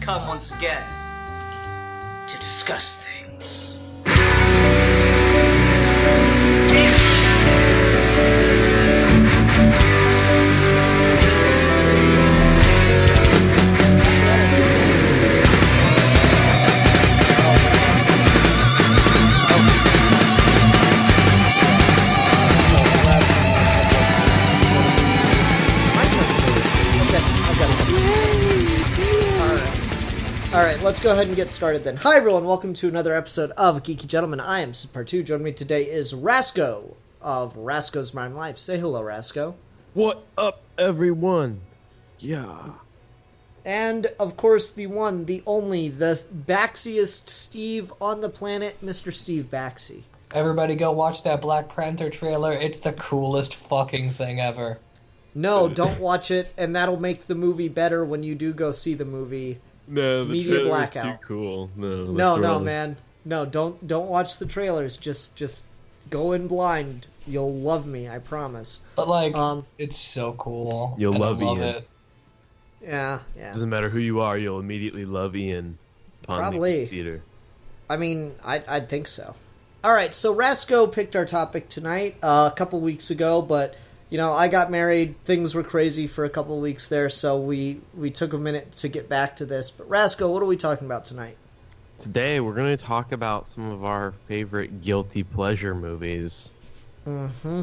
come once again to discuss things. Alright, let's go ahead and get started then. Hi everyone, welcome to another episode of Geeky Gentlemen. I am Sid Part 2. Joining me today is Rasco of Rasco's Mime Life. Say hello, Rasco. What up, everyone? Yeah. And, of course, the one, the only, the Baxiest Steve on the planet, Mr. Steve Baxi. Everybody go watch that Black Panther trailer. It's the coolest fucking thing ever. No, don't watch it, and that'll make the movie better when you do go see the movie. No, the Media trailer's blackout. too cool. No, No, man. No, don't watch the trailers. Just go in blind. You'll love me, I promise. But it's so cool. You'll and love I love Ian. it. Yeah. Doesn't matter who you are, you'll immediately love Ian. Probably. Theater. I mean, I'd think so. All right, so Rasco picked our topic tonight a couple weeks ago, but I got married. Things were crazy for a couple weeks there, so we took a minute to get back to this. But Rasco, what are we talking about tonight? Today, we're going to talk about some of our favorite guilty pleasure movies. Mm-hmm.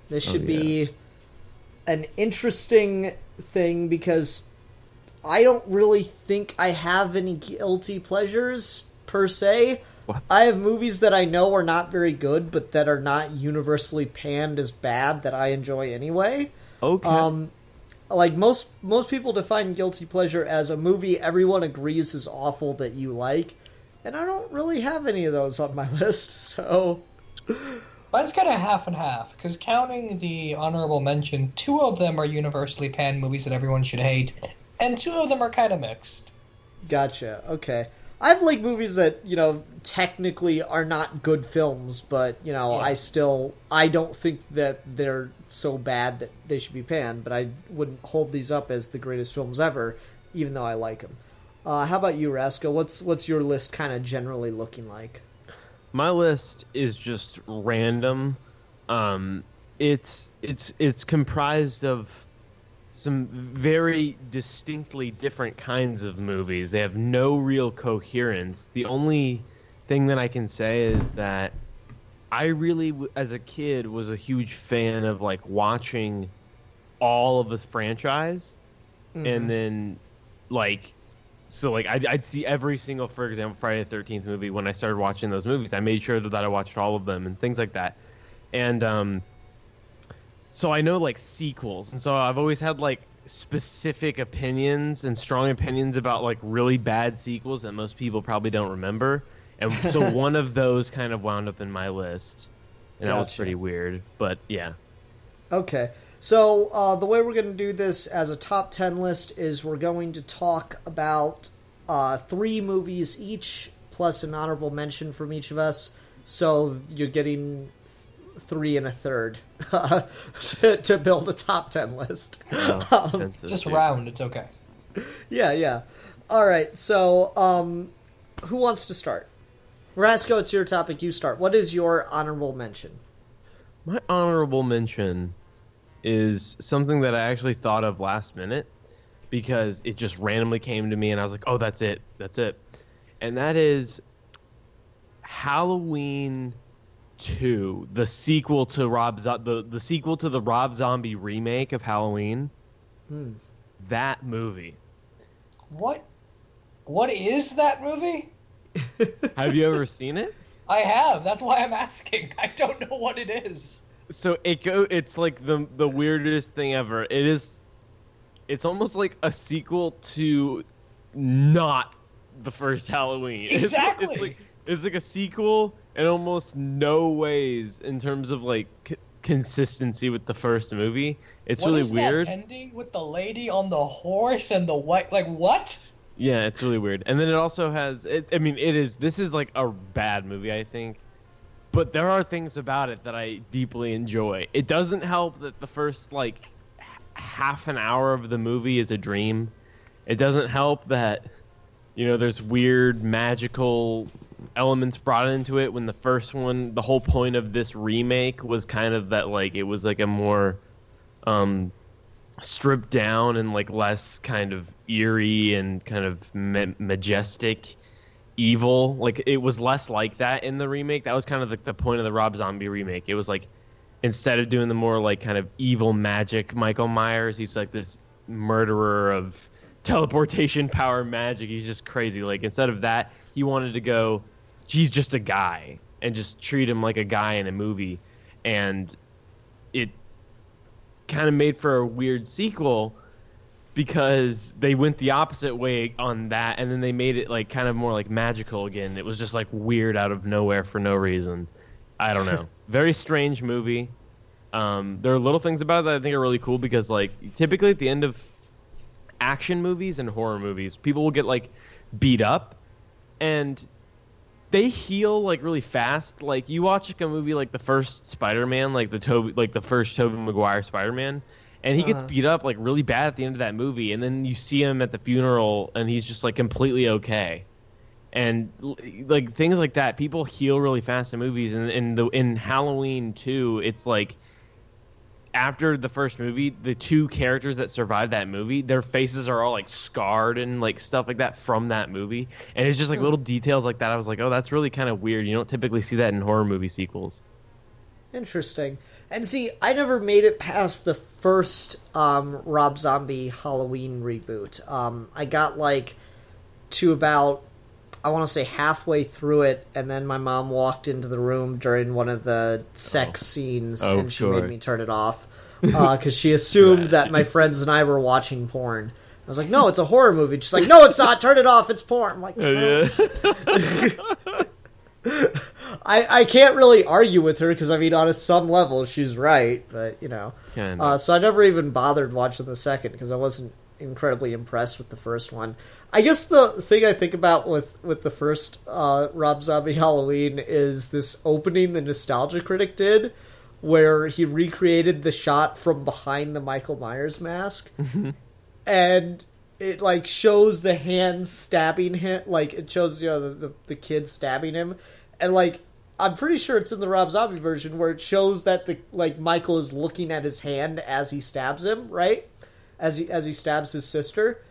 This should be an interesting thing because I don't really think I have any guilty pleasures, per se. What? I have movies that I know are not very good, but that are not universally panned as bad that I enjoy anyway. Okay. Like most people define guilty pleasure as a movie everyone agrees is awful that you like, and I don't really have any of those on my list, so... Mine's kind of half and half, because counting the honorable mention, 2 of them are universally panned movies that everyone should hate, and 2 of them are kind of mixed. Gotcha, okay. I have, movies that, technically are not good films, but, I don't think that they're so bad that they should be panned, but I wouldn't hold these up as the greatest films ever, even though I like them. How about you, Rasco? What's your list kind of generally looking like? My list is just random. It's comprised of some very distinctly different kinds of movies. They have no real coherence. The only thing that I can say is that I really, as a kid, was a huge fan of watching all of the franchise, and then I'd see every single, for example, Friday the 13th movie. When I started watching those movies, I made sure that I watched all of them and things like that. And so I know sequels, and so I've always had specific opinions and strong opinions about really bad sequels that most people probably don't remember. And so one of those kind of wound up in my list, and that was pretty weird, but yeah. Okay. So the way we're going to do this as a top 10 list is we're going to talk about 3 movies each, plus an honorable mention from each of us. So you're getting 3 and a third to build a top 10 list. Wow, just round, it's okay. Yeah. All right, so who wants to start? Rasco, it's your topic. You start. What is your honorable mention? My honorable mention is something that I actually thought of last minute because it just randomly came to me and I was like, oh, that's it. And that is Halloween 2, the sequel to the sequel to the Rob Zombie remake of Halloween. That movie. What is that movie? Have you ever seen it? I have. That's why I'm asking. I don't know what it is. So it's the weirdest thing ever. It's almost like a sequel to not the first Halloween. Exactly. It's like a sequel in almost no ways in terms of consistency with the first movie. It's really weird. That ending with the lady on the horse and the white, what? Yeah, it's really weird. And then it also has this is a bad movie, I think. But there are things about it that I deeply enjoy. It doesn't help that the first half an hour of the movie is a dream. It doesn't help that There's weird magical elements brought into it when the first one, the whole point of this remake was kind of that, like, it was like a more stripped down and like less kind of eerie and kind of majestic evil. Like, it was less like that in the remake. That was kind of the point of the Rob Zombie remake. It was like, instead of doing the more like kind of evil magic Michael Myers, he's like this murderer of teleportation power magic. He's just crazy. Like, instead of that, he wanted to go, he's just a guy, and just treat him like a guy in a movie. And it kind of made for a weird sequel because they went the opposite way on that, and then they made it like kind of more like magical again. It was just like weird out of nowhere for no reason. I don't know. Very strange movie. There are little things about it that I think are really cool because, like, typically at the end of action movies and horror movies, people will get like beat up, and they heal like really fast. Like, you watch like a movie like the first Spider-Man, like the first Tobey Maguire Spider-Man, and he gets beat up like really bad at the end of that movie, and then you see him at the funeral, and he's just like completely okay. And like things like that, people heal really fast in movies. And in Halloween 2, it's like after the first movie, the two characters that survived that movie, their faces are all like scarred and like stuff like that from that movie. And it's just like little details like that. I was like, oh, that's really kind of weird. You don't typically see that in horror movie sequels. Interesting. And see, I never made it past the first Rob Zombie Halloween reboot. I got like to about, I want to say, halfway through it, and then my mom walked into the room during one of the sex scenes, and she made me turn it off because she assumed that my friends and I were watching porn. I was like, no, it's a horror movie. She's like, no, it's not. Turn it off. It's porn. I'm like, no. I can't really argue with her because, I mean, on some level, she's right, but, you know. So I never even bothered watching the second because I wasn't incredibly impressed with the first one. I guess the thing I think about with the first Rob Zombie Halloween is this opening the Nostalgia Critic did, where he recreated the shot from behind the Michael Myers mask, and it like shows the hand stabbing him, like it shows the kid stabbing him, and like I'm pretty sure it's in the Rob Zombie version where it shows that the like Michael is looking at his hand as he stabs him, right? As he stabs his sister.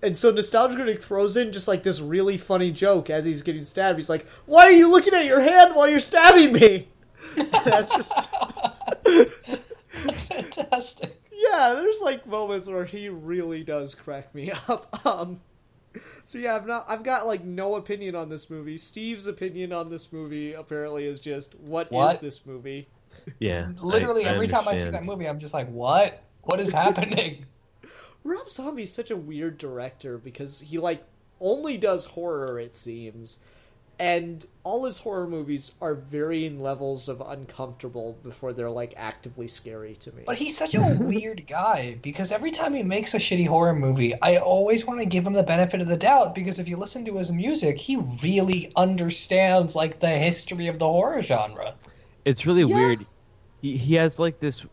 And so Nostalgia Critic throws in just like this really funny joke as he's getting stabbed. He's like, "Why are you looking at your hand while you're stabbing me?" That's just That's fantastic. Yeah, there's like moments where he really does crack me up. So yeah, I've got like no opinion on this movie. Steve's opinion on this movie apparently is just what is this movie? Yeah. Literally every time I see that movie, I'm just like, what? What is happening? Rob Zombie's such a weird director because he like only does horror, it seems, and all his horror movies are varying levels of uncomfortable before they're like actively scary to me. But he's such a weird guy because every time he makes a shitty horror movie, I always want to give him the benefit of the doubt because if you listen to his music, he really understands like the history of the horror genre. It's really weird. He has like this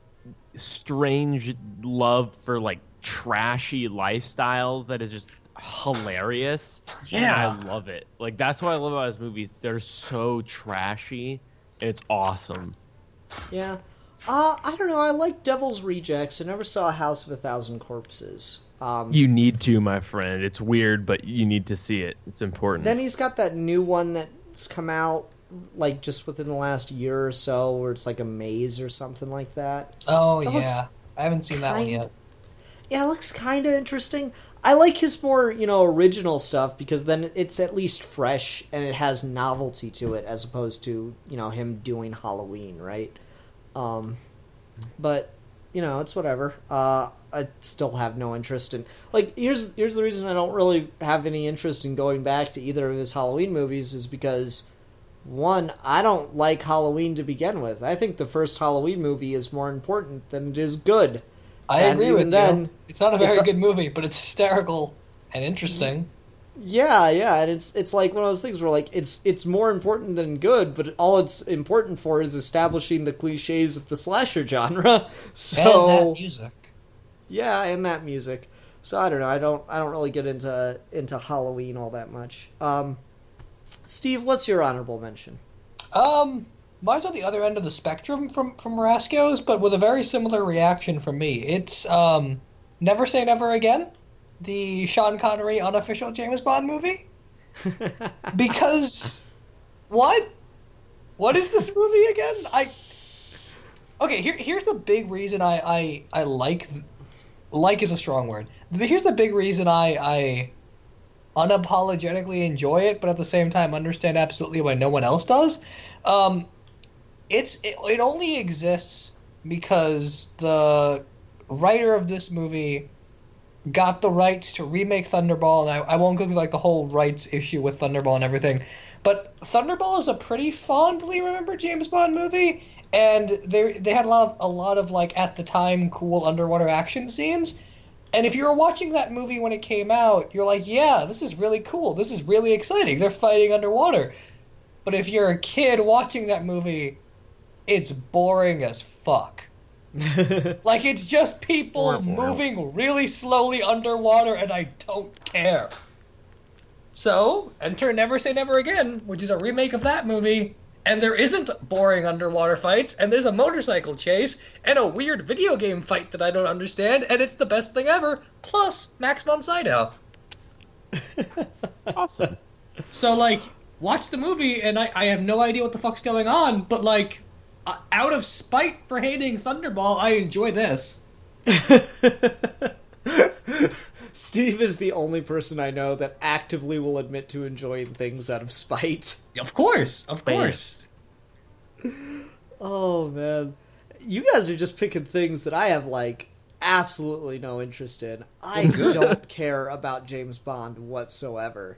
strange love for like trashy lifestyles that is just hilarious. Yeah, and I love it. Like, that's what I love about his movies. They're so trashy and it's awesome. Yeah. I don't know, I like Devil's Rejects. I never saw A House of a Thousand Corpses. You need to, my friend. It's weird, but you need to see it. It's important. Then he's got that new one that's come out like just within the last year or so where it's like a maze or something like that. Oh, yeah. I haven't seen that one yet. Yeah, it looks kind of interesting. I like his more, original stuff because then it's at least fresh and it has novelty to it as opposed to, him doing Halloween, right? But, it's whatever. I still have no interest in... Like, here's the reason I don't really have any interest in going back to either of his Halloween movies is because, one, I don't like Halloween to begin with. I think the first Halloween movie is more important than it is good. I agree with you. It's not a very good movie, but it's hysterical and interesting. Yeah, and it's like one of those things where like it's more important than good, but all it's important for is establishing the cliches of the slasher genre. So and that music. Yeah, and that music. So I don't know. I don't really get into Halloween all that much. Steve, what's your honorable mention? Mine's on the other end of the spectrum from Rasco's, but with a very similar reaction from me. It's Never Say Never Again, the Sean Connery unofficial James Bond movie. Because what? What is this movie again? Here's the big reason I like is a strong word. Here's the big reason I unapologetically enjoy it, but at the same time understand absolutely why no one else does. It only exists because the writer of this movie got the rights to remake Thunderball, and I won't go through like the whole rights issue with Thunderball and everything, but Thunderball is a pretty fondly remembered James Bond movie, and they had a lot of like at the time cool underwater action scenes. And if you were watching that movie when it came out, you're like, yeah, this is really cool. This is really exciting. They're fighting underwater. But if you're a kid watching that movie, it's boring as fuck. Like, it's just people moving really slowly underwater, and I don't care. So, enter Never Say Never Again, which is a remake of that movie, and there isn't boring underwater fights, and there's a motorcycle chase, and a weird video game fight that I don't understand, and it's the best thing ever, plus Max von Sydow. Awesome. So, like, watch the movie, and I have no idea what the fuck's going on, but, like, out of spite for hating Thunderball, I enjoy this. Steve is the only person I know that actively will admit to enjoying things out of spite. Of course, of course. Oh, man. You guys are just picking things that I have, like, absolutely no interest in. I don't care about James Bond whatsoever.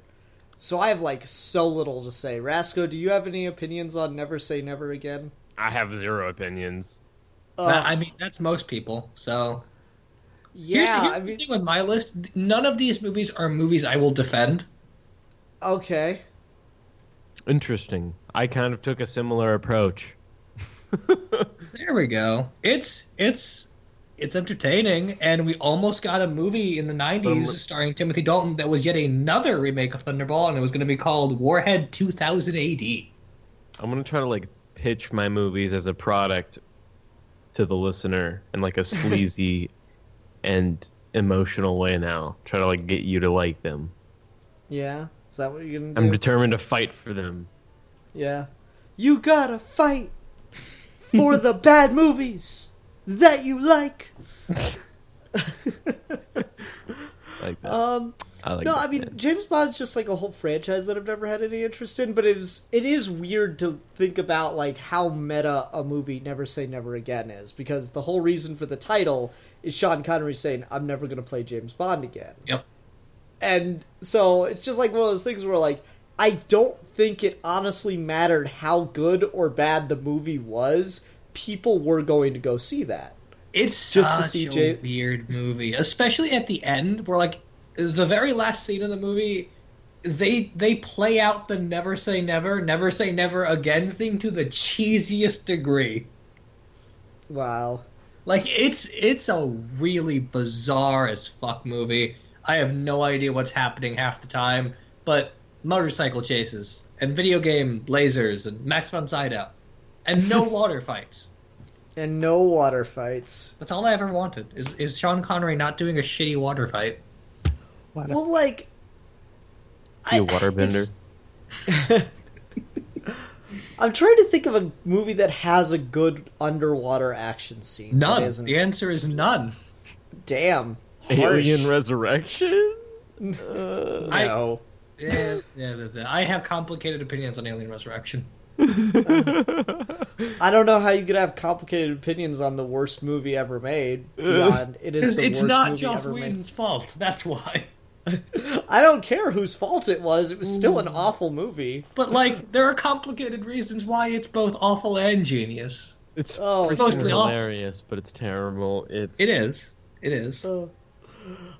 So I have, like, so little to say. Rasco, do you have any opinions on Never Say Never Again? I have zero opinions. I mean, that's most people, so... Yeah, here's the thing with my list. None of these movies are movies I will defend. Okay. Interesting. I kind of took a similar approach. There we go. It's entertaining, and we almost got a movie in the 90s starring Timothy Dalton that was yet another remake of Thunderball, and it was going to be called Warhead 2000 AD. I'm going to try to, like, pitch my movies as a product to the listener in, like, a sleazy and emotional way now. Try to, like, get you to like them. Yeah? Is that what you're gonna do? I'm determined to fight for them. Yeah. You gotta fight for the bad movies that you like. Like that. I mean, James Bond's just like a whole franchise that I've never had any interest in, but it is weird to think about like how meta a movie Never Say Never Again is, because the whole reason for the title is Sean Connery saying, I'm never going to play James Bond again. Yep. And so it's just like one of those things where like, I don't think it honestly mattered how good or bad the movie was. People were going to go see that. It's just such to see a weird movie, especially at the end where like the very last scene of the movie, they play out the never say never again thing to the cheesiest degree. Wow. Like it's a really bizarre as fuck movie. I have no idea what's happening half the time, but motorcycle chases and video game lasers and Max von Sydow and no water fights. And no water fights. That's all I ever wanted, is Sean Connery not doing a shitty water fight. Well, like... Be a waterbender. I'm trying to think of a movie that has a good underwater action scene. None. The answer is none. Damn. Harsh. Alien Resurrection? No. I have complicated opinions on Alien Resurrection. I don't know how you could have complicated opinions on the worst movie ever made. Beyond it is the worst movie ever made. It's not Joss Whedon's fault. That's why. I don't care whose fault it was. It was still an awful movie. But like, there are complicated reasons why it's both awful and genius. It's mostly hilarious, but it's terrible. It is.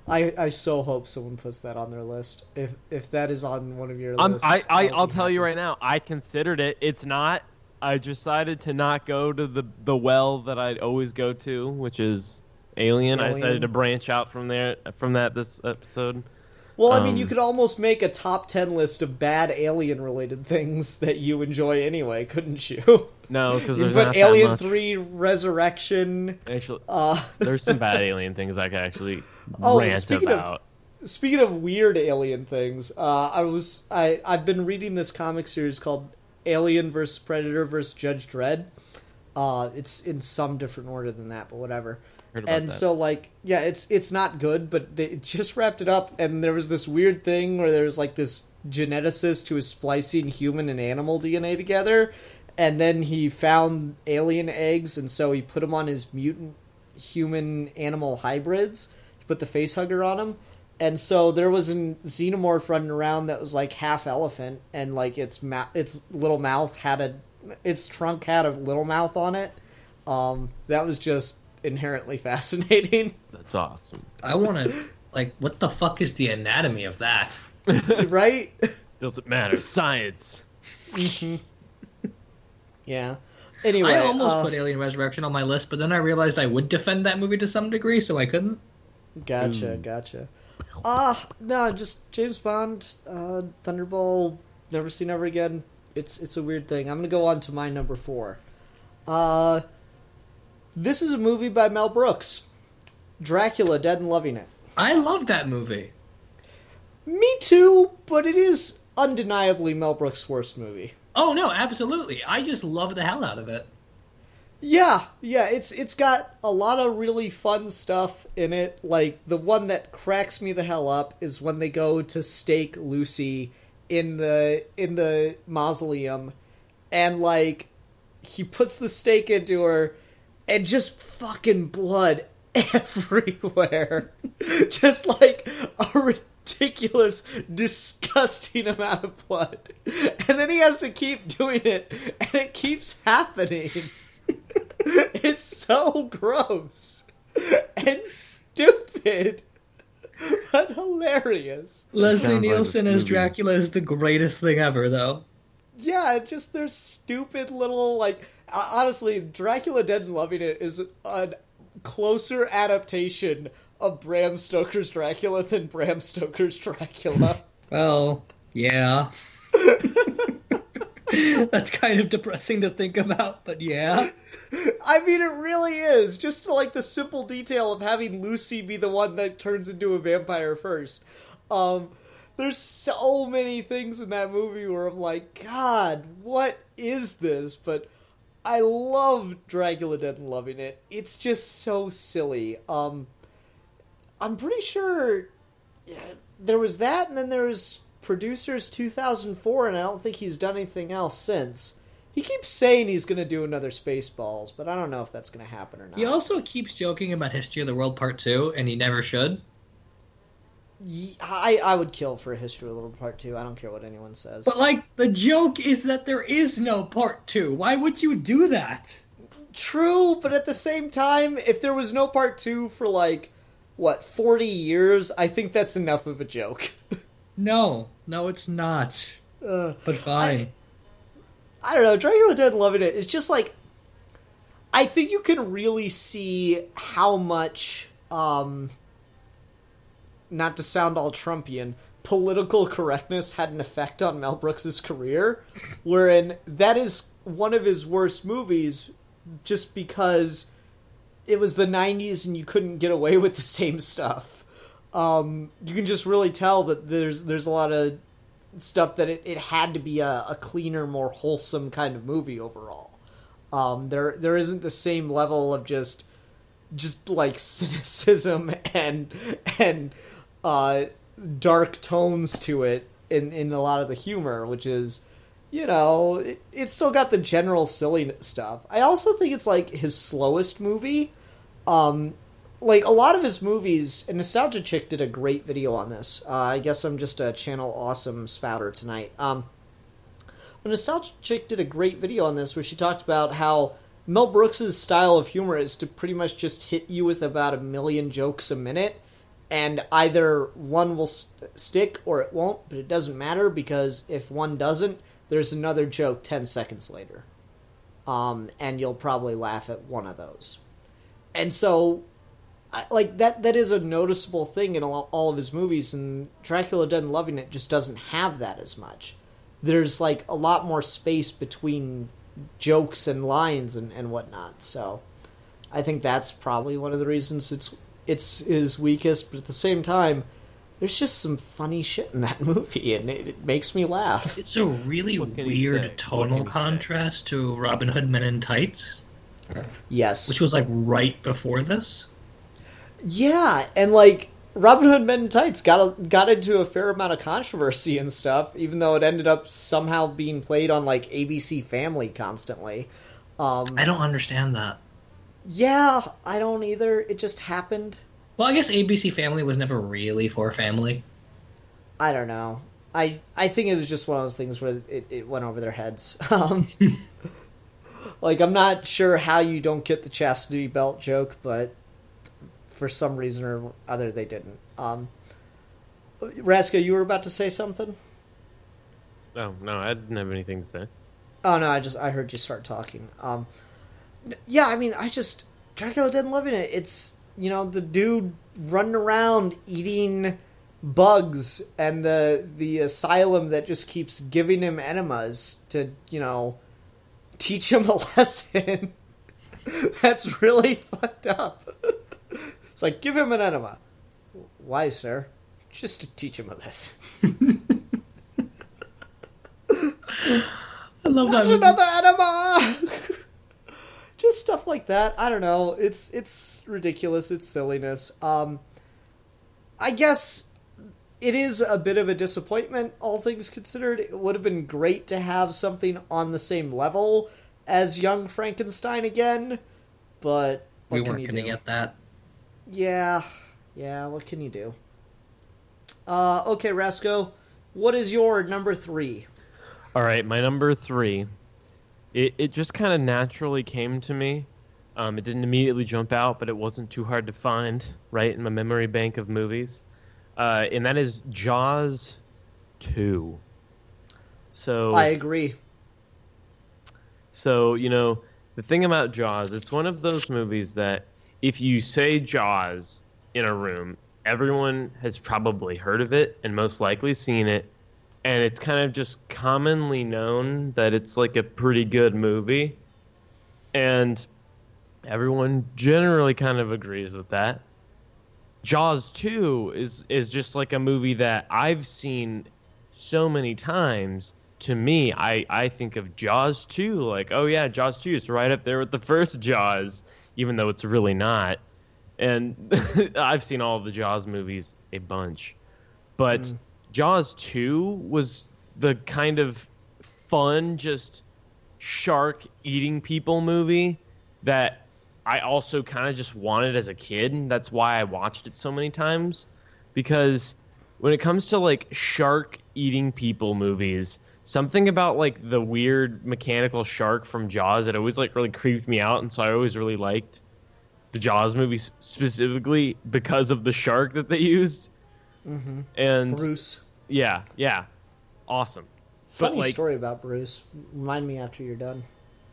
I so hope someone puts that on their list. If that is on one of your lists, I'll tell you right now. I considered it. It's not. I decided to not go to the well that I'd always go to, which is Alien. I Alien. decided to branch out from that this episode. Well, I mean, you could almost make a top 10 list of bad alien-related things that you enjoy anyway, couldn't you? No, because you there's put not Alien that much. 3 Resurrection. Actually, there's some bad alien things I could actually Oh, rant about. Speaking of weird alien things, I've been reading this comic series called Alien vs. Predator vs. Judge Dredd. It's in some different order than that, but whatever. And so, like, yeah, it's not good, but they just wrapped it up, and there was this weird thing where there's, like, this geneticist who was splicing human and animal DNA together, and then he found alien eggs, and so he put them on his mutant human-animal hybrids. He put the facehugger on them, and so there was a xenomorph running around that was, like, half elephant, and, like, its little mouth its trunk had a little mouth on it. That was just inherently fascinating. That's awesome. I want to, like, what the fuck is the anatomy of that? Right? Doesn't matter. Science. Yeah. Anyway, I almost put Alien Resurrection on my list, but then I realized I would defend that movie to some degree, so I couldn't. Gotcha. No, just James Bond, Thunderball, Never Say Never Again. It's a weird thing. I'm gonna go on to my number 4. This is a movie by Mel Brooks. Dracula, Dead and Loving It. I love that movie. Me too, but it is undeniably Mel Brooks' worst movie. Oh no, absolutely. I just love the hell out of it. Yeah, it's got a lot of really fun stuff in it. Like, the one that cracks me the hell up is when they go to stake Lucy in the mausoleum, and, like, he puts the stake into her, and just fucking blood everywhere. Just, like, a ridiculous, disgusting amount of blood. And then he has to keep doing it, and it keeps happening. It's so gross and stupid, but hilarious. Leslie Nielsen as Dracula is the greatest thing ever, though. Yeah, just their stupid little, like, honestly, Dracula Dead and Loving It is a closer adaptation of Bram Stoker's Dracula than Bram Stoker's Dracula. Well, yeah. That's kind of depressing to think about, but yeah. I mean, it really is. Just to, like, the simple detail of having Lucy be the one that turns into a vampire first. There's so many things in that movie where I'm like, God, what is this? But I love Dracula Dead and Loving It. It's just so silly. I'm pretty sure there was that, and then there was Producers 2004, and I don't think he's done anything else since. He keeps saying he's going to do another Spaceballs, but I don't know if that's going to happen or not. He also keeps joking about History of the World Part 2, and he never should. I would kill for a History of the World Part 2. I don't care what anyone says. But, like, the joke is that there is no Part 2. Why would you do that? True, but at the same time, if there was no Part 2 for, like, 40 years, I think that's enough of a joke. No, it's not. But fine. I don't know, Dracula Dead and Loving It is just, like, I think you can really see how much, not to sound all Trumpian, political correctness had an effect on Mel Brooks' career, wherein that is one of his worst movies just because it was the 90s and you couldn't get away with the same stuff. You can just really tell that there's a lot of stuff that it had to be a cleaner, more wholesome kind of movie overall. There isn't the same level of just like cynicism and dark tones to it in a lot of the humor, which is, you know, it's still got the general silly stuff. I also think it's like his slowest movie. Like a lot of his movies, and Nostalgia Chick did a great video on this. I guess I'm just a Channel Awesome spouter tonight. But Nostalgia Chick did a great video on this where she talked about how Mel Brooks' style of humor is to pretty much just hit you with about 1 million jokes a minute, and either one will stick or it won't, but it doesn't matter because if one doesn't, there's another joke 10 seconds later. And you'll probably laugh at one of those. And so like that is a noticeable thing in all of his movies, and Dracula Dead and Loving It just doesn't have that as much. There's like a lot more space between jokes and lines and whatnot, so I think that's probably one of the reasons it's his weakest, but at the same time, there's just some funny shit in that movie, and it makes me laugh. It's a really weird tonal contrast to Robin Hood Men in Tights. Yes. Which was like right before this. Yeah, and like Robin Hood Men in Tights got into a fair amount of controversy and stuff, even though it ended up somehow being played on like ABC Family constantly. I don't understand that. Yeah, I don't either. It just happened. Well, I guess ABC Family was never really for family. I don't know. I think it was just one of those things where it went over their heads. Like, I'm not sure how you don't get the chastity belt joke, but for some reason or other, they didn't. Raska, you were about to say something? Oh, no, I didn't have anything to say. Oh, no, I heard you start talking. Yeah, I mean, Dracula Dead and Loving It, it's, you know, the dude running around eating bugs and the asylum that just keeps giving him enemas to, you know, teach him a lesson. That's really fucked up. It's like, give him an enema. Why, sir? Just to teach him a lesson. I love that. Another enema! Just stuff like that. I don't know. It's ridiculous. It's silliness. I guess it is a bit of a disappointment, all things considered. It would have been great to have something on the same level as Young Frankenstein again, but we weren't going to get that. Yeah, what can you do? Okay, Rasco, what is your number 3? All right, my number 3. It just kind of naturally came to me. It didn't immediately jump out, but it wasn't too hard to find, right, in my memory bank of movies. And that is Jaws 2. So I agree. So, you know, the thing about Jaws, it's one of those movies that if you say Jaws in a room, everyone has probably heard of it and most likely seen it. And it's kind of just commonly known that it's like a pretty good movie. And everyone generally kind of agrees with that. Jaws 2 is just like a movie that I've seen so many times. To me, I think of Jaws 2 like, oh yeah, Jaws 2, it's right up there with the first Jaws, even though it's really not. And I've seen all of the Jaws movies a bunch. But Jaws 2 was the kind of fun, just shark eating people movie that I also kind of just wanted as a kid, and that's why I watched it so many times. Because when it comes to like shark eating people movies, something about like the weird mechanical shark from Jaws that always like really creeped me out, and so I always really liked the Jaws movies specifically because of the shark that they used. Mm-hmm. And Bruce. Yeah, awesome. Funny story about Bruce. Remind me after you're done.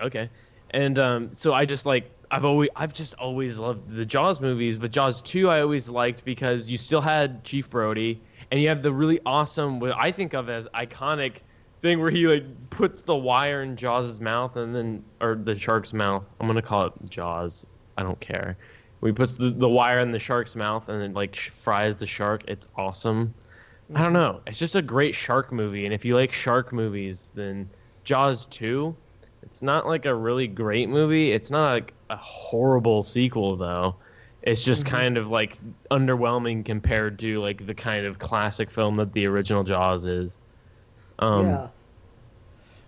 Okay, and so I just like I've just always loved the Jaws movies, but Jaws 2 I always liked because you still had Chief Brody, and you have the really awesome, what I think of as iconic thing where he like puts the wire in Jaws' mouth or the shark's mouth. I'm gonna call it Jaws. I don't care. When he puts the wire in the shark's mouth and then like fries the shark, it's awesome. I don't know. It's just a great shark movie, and if you like shark movies, then Jaws 2, it's not like a really great movie. It's not like a horrible sequel, though. It's just kind of like underwhelming compared to like the kind of classic film that the original Jaws is. Yeah.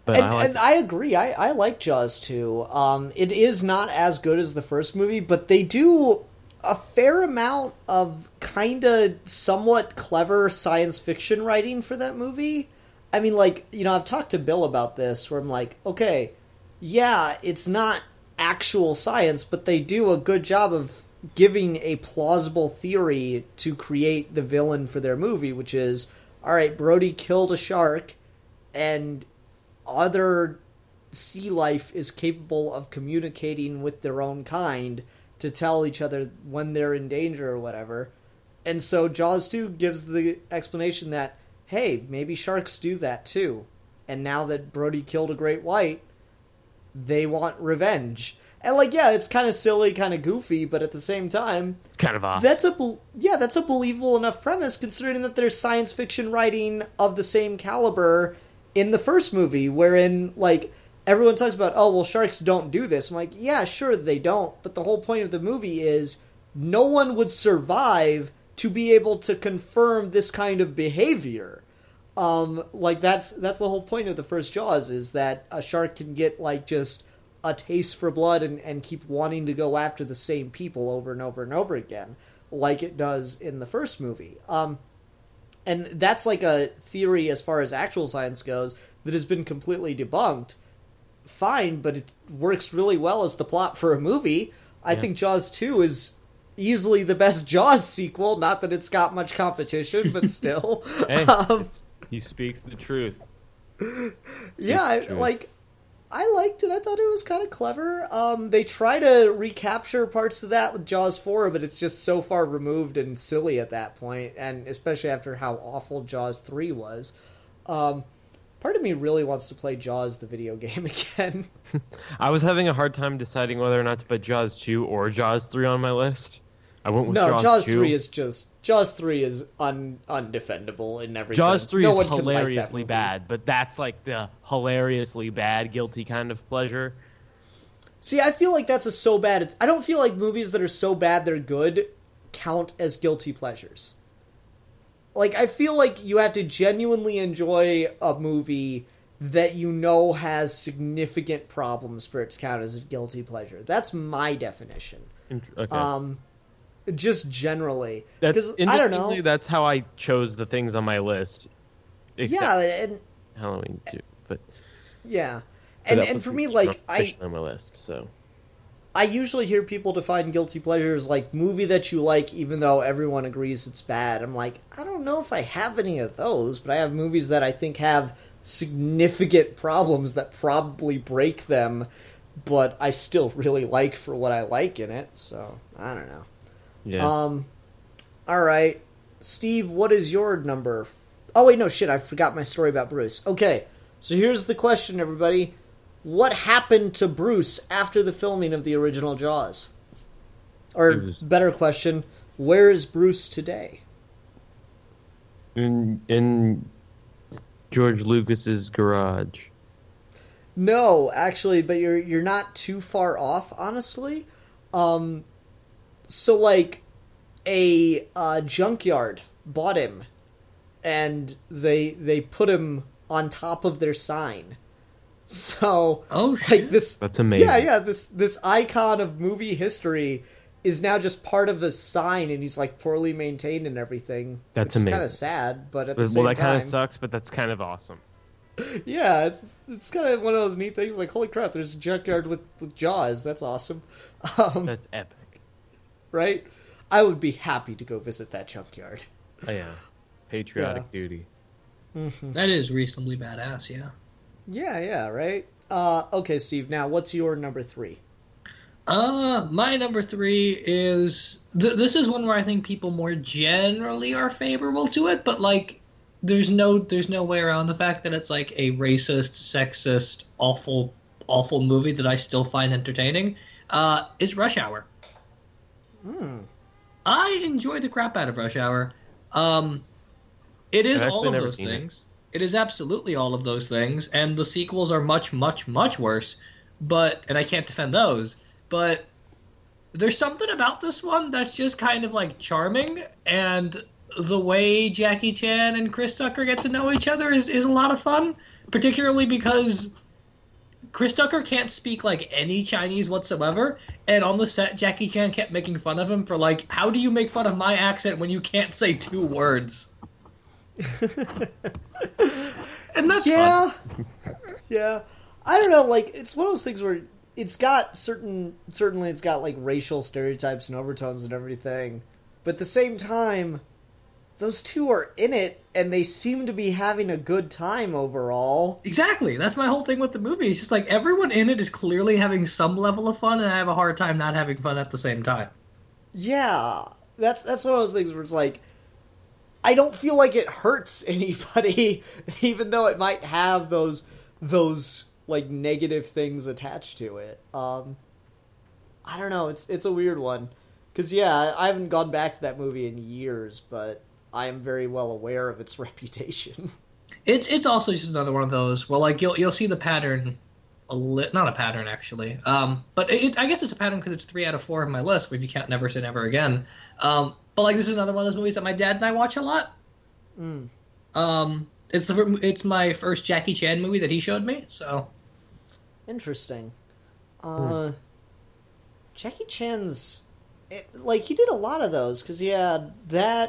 But I agree. I like Jaws 2. It is not as good as the first movie, but they do a fair amount of kind of somewhat clever science fiction writing for that movie. I mean, like, you know, I've talked to Bill about this, where I'm like, okay, yeah, it's not actual science, but they do a good job of giving a plausible theory to create the villain for their movie, which is, all right, Brody killed a shark, and other sea life is capable of communicating with their own kind, to tell each other when they're in danger or whatever. And so Jaws 2 gives the explanation that, hey, maybe sharks do that too. And now that Brody killed a great white, they want revenge. And, like, yeah, it's kind of silly, kind of goofy, but at the same time... It's kind of off. That's a believable enough premise, considering that there's science fiction writing of the same caliber in the first movie, wherein, like, everyone talks about, oh, well, sharks don't do this. I'm like, yeah, sure, they don't, but the whole point of the movie is no one would survive to be able to confirm this kind of behavior. Like, that's the whole point of the first Jaws, is that a shark can get, like, just a taste for blood and keep wanting to go after the same people over and over and over again, like it does in the first movie. And that's like a theory as far as actual science goes that has been completely debunked. Fine, but it works really well as the plot for a movie. I think Jaws 2 is easily the best Jaws sequel. Not that it's got much competition, but still. Hey, he speaks the truth. Yeah, I liked it. I thought it was kind of clever. They try to recapture parts of that with Jaws 4, but it's just so far removed and silly at that point, and especially after how awful Jaws 3 was. Part of me really wants to play Jaws the video game again. I was having a hard time deciding whether or not to put Jaws 2 or Jaws 3 on my list. I went with Jaws 2. 3 is just... Jaws 3 is undefendable in every Jaws sense. 3 no is hilariously bad, but that's like the hilariously bad, guilty kind of pleasure. See, I feel like that's a so bad... I don't feel like movies that are so bad they're good count as guilty pleasures. Like, I feel like you have to genuinely enjoy a movie that you know has significant problems for it to count as a guilty pleasure. That's my definition. Okay. Just generally. That's I don't know. That's how I chose the things on my list. Yeah, and Halloween too, but yeah, and for me, like on my list, so I usually hear people define guilty pleasures like movie that you like, even though everyone agrees it's bad. I'm like, I don't know if I have any of those, but I have movies that I think have significant problems that probably break them, but I still really like for what I like in it. So I don't know. Yeah. All right, Steve, what is your number? Oh wait, no, shit, I forgot my story about Bruce. Okay, so here's the question, everybody. What happened to Bruce after the filming of the original Jaws? Or, better question, where is Bruce today? In George Lucas's garage. No, actually, but you're not too far off, honestly. So, like, a junkyard bought him, and they put him on top of their sign. So, like, this... That's amazing. Yeah, this icon of movie history is now just part of a sign, and he's, like, poorly maintained and everything. That's amazing. It's kind of sad, but at the same time... Well, that kind of sucks, but that's kind of awesome. Yeah, it's kind of one of those neat things, like, holy crap, there's a junkyard with Jaws. That's awesome. That's epic. Right? I would be happy to go visit that junkyard. Oh, yeah. Patriotic duty. Mm-hmm. That is reasonably badass, yeah. Yeah, right? Okay, Steve, now what's your number 3? My number 3 is... this is one where I think people more generally are favorable to it, but, like, there's no way around the fact that it's, like, a racist, sexist, awful movie that I still find entertaining. Is Rush Hour. I enjoy the crap out of Rush Hour. It is all of those things. It is absolutely all of those things, and the sequels are much, much, much worse. And I can't defend those. But there's something about this one that's just kind of like charming, and the way Jackie Chan and Chris Tucker get to know each other is a lot of fun, particularly because Chris Tucker can't speak, like, any Chinese whatsoever, and on the set, Jackie Chan kept making fun of him for, like, how do you make fun of my accent when you can't say 2 words? And that's fun. Yeah. I don't know, like, it's one of those things where it's got certainly it's got, like, racial stereotypes and overtones and everything, but at the same time, those two are in it, and they seem to be having a good time overall. Exactly. That's my whole thing with the movie. It's just like everyone in it is clearly having some level of fun, and I have a hard time not having fun at the same time. Yeah, that's one of those things where it's like, I don't feel like it hurts anybody, even though it might have those like negative things attached to it. I don't know. It's a weird one, because I haven't gone back to that movie in years, but I am very well aware of its reputation. It's also just another one of those where like you'll see the pattern, not a pattern actually, but I guess it's a pattern because it's 3 out of 4 of my list. If you count Never Say Never Again, but like this is another one of those movies that my dad and I watch a lot. It's my first Jackie Chan movie that he showed me, so interesting. Jackie Chan's like he did a lot of those because he had the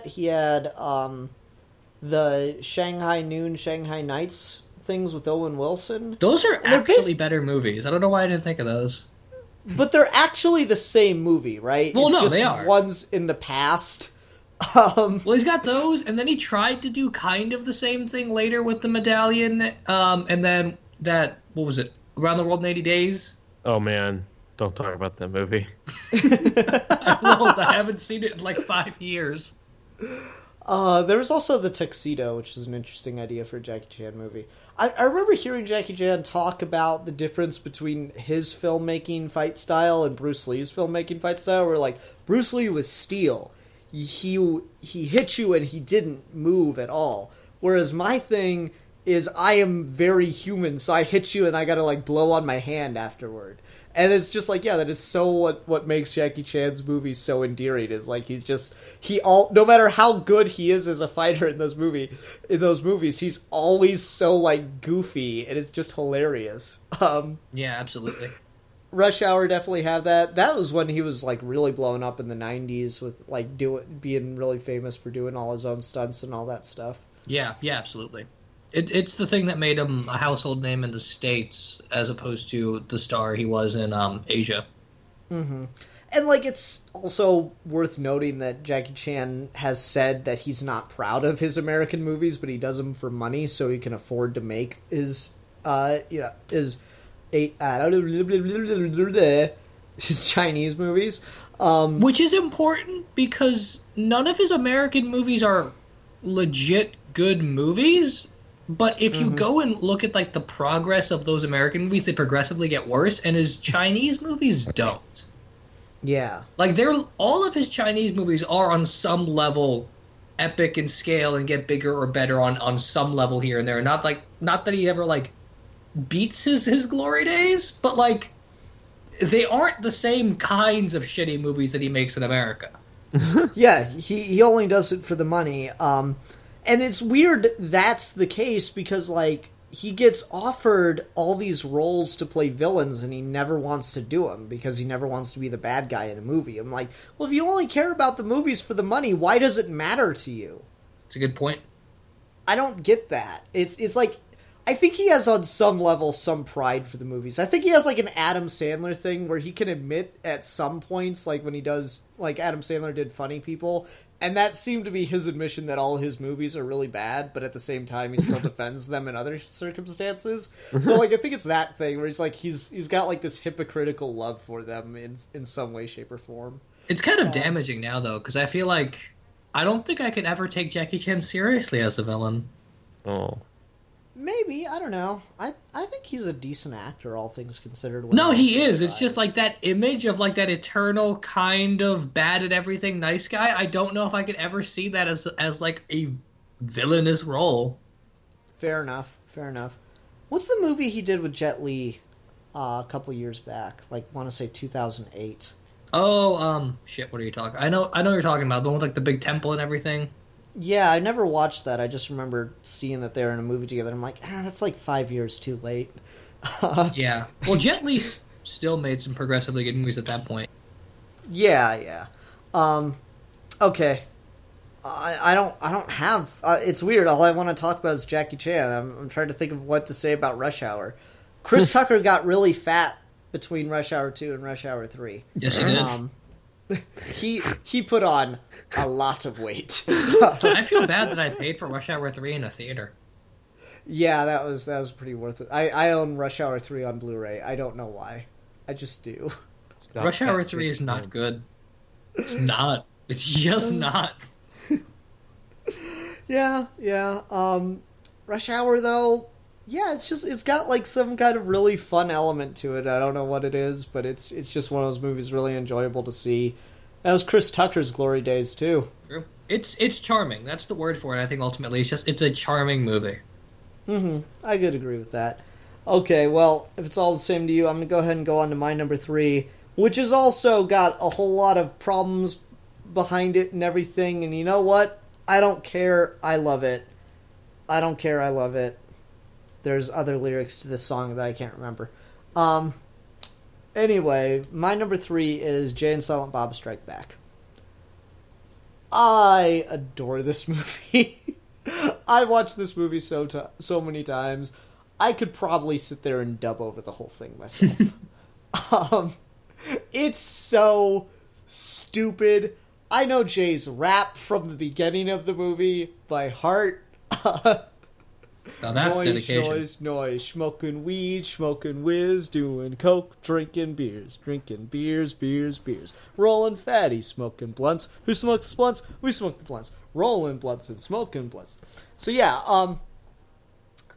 Shanghai Noon, Shanghai Nights things with Owen Wilson. Those are actually better movies. I don't know why I didn't think of those. But they're actually the same movie, right? Well, it's no, just they are. One's in the past. Well, he's got those, and then he tried to do kind of the same thing later with the Medallion, and then what was it? Around the World in 80 Days? Oh, man. Don't talk about that movie. I haven't seen it in like 5 years. There was also The Tuxedo, which is an interesting idea for a Jackie Chan movie. I remember hearing Jackie Chan talk about the difference between his filmmaking fight style and Bruce Lee's filmmaking fight style, where like Bruce Lee was steel. He hit you and he didn't move at all. Whereas my thing is I am very human, so I hit you and I gotta like blow on my hand afterward. And it's just like, that is so what makes Jackie Chan's movies so endearing, is like no matter how good he is as a fighter in those movies, he's always so like goofy, and it's just hilarious. Yeah, absolutely. Rush Hour definitely have that. That was when he was like really blowing up in the 90s with like being really famous for doing all his own stunts and all that stuff. Yeah, absolutely. It's the thing that made him a household name in the States as opposed to the star he was in Asia. Mm-hmm. And like it's also worth noting that Jackie Chan has said that he's not proud of his American movies, but he does them for money so he can afford to make his Chinese movies. Which is important because none of his American movies are legit good movies. But if you go and look at like the progress of those American movies, they progressively get worse, and his Chinese movies don't. Yeah. Like all of his Chinese movies are on some level epic in scale and get bigger or better on some level here and there. Not that he ever like beats his glory days, but like they aren't the same kinds of shitty movies that he makes in America. Yeah, he only does it for the money. And it's weird that's the case because, like, he gets offered all these roles to play villains and he never wants to do them because he never wants to be the bad guy in a movie. I'm like, well, if you only care about the movies for the money, why does it matter to you? It's a good point. I don't get that. It's like, I think he has on some level some pride for the movies. I think he has like an Adam Sandler thing where he can admit at some points, like when he does, like Adam Sandler did Funny People, and that seemed to be his admission that all his movies are really bad, but at the same time he still defends them in other circumstances. So like I think it's that thing where he's like he's got like this hypocritical love for them in some way, shape, or form. It's kind of damaging now though, because I feel like I don't think I could ever take Jackie Chan seriously as a villain. Oh. Maybe, I don't know. I think he's a decent actor, all things considered. No, he is. It's just like that image of like that eternal kind of bad at everything nice guy. I don't know if I could ever see that as like a villainous role. Fair enough. What's the movie he did with Jet Li a couple years back? Like, want to say 2008. Oh, shit, what are you talking? I know you're talking about the one with like the big temple and everything. Yeah, I never watched that. I just remember seeing that they were in a movie together. I'm like, that's like 5 years too late. Yeah. Well, Jet Li still made some progressively good movies at that point. Yeah. Okay. I don't have... it's weird. All I want to talk about is Jackie Chan. I'm trying to think of what to say about Rush Hour. Chris Tucker got really fat between Rush Hour 2 and Rush Hour 3. Yes, he did. He put on a lot of weight. I feel bad that I paid for Rush Hour 3 in a theater. Yeah, that was pretty worth it. I own Rush Hour 3 on Blu-ray. I don't know why. I just do. Rush Hour 3 is not good. It's not. It's just not. Yeah. Rush Hour, though, yeah, it's got like some kind of really fun element to it. I don't know what it is, but it's just one of those movies really enjoyable to see. That was Chris Tucker's glory days too. True. It's charming. That's the word for it. I think ultimately it's a charming movie. I could agree with that. Okay, well, if it's all the same to you, I'm gonna go ahead and go on to my number 3, which has also got a whole lot of problems behind it and everything. And you know what? I don't care. I love it. I don't care. I love it. There's other lyrics to this song that I can't remember. Anyway, my number 3 is Jay and Silent Bob Strike Back. I adore this movie. I watched this movie so many times. I could probably sit there and dub over the whole thing myself. It's so stupid. I know Jay's rap from the beginning of the movie by heart. Now that's noise, dedication. Noise, smoking weed, smoking whiz, doing coke, drinking beers, rolling fatty, smoking blunts. Who smokes the blunts? We smoke the blunts. Rolling blunts and smoking blunts. So yeah,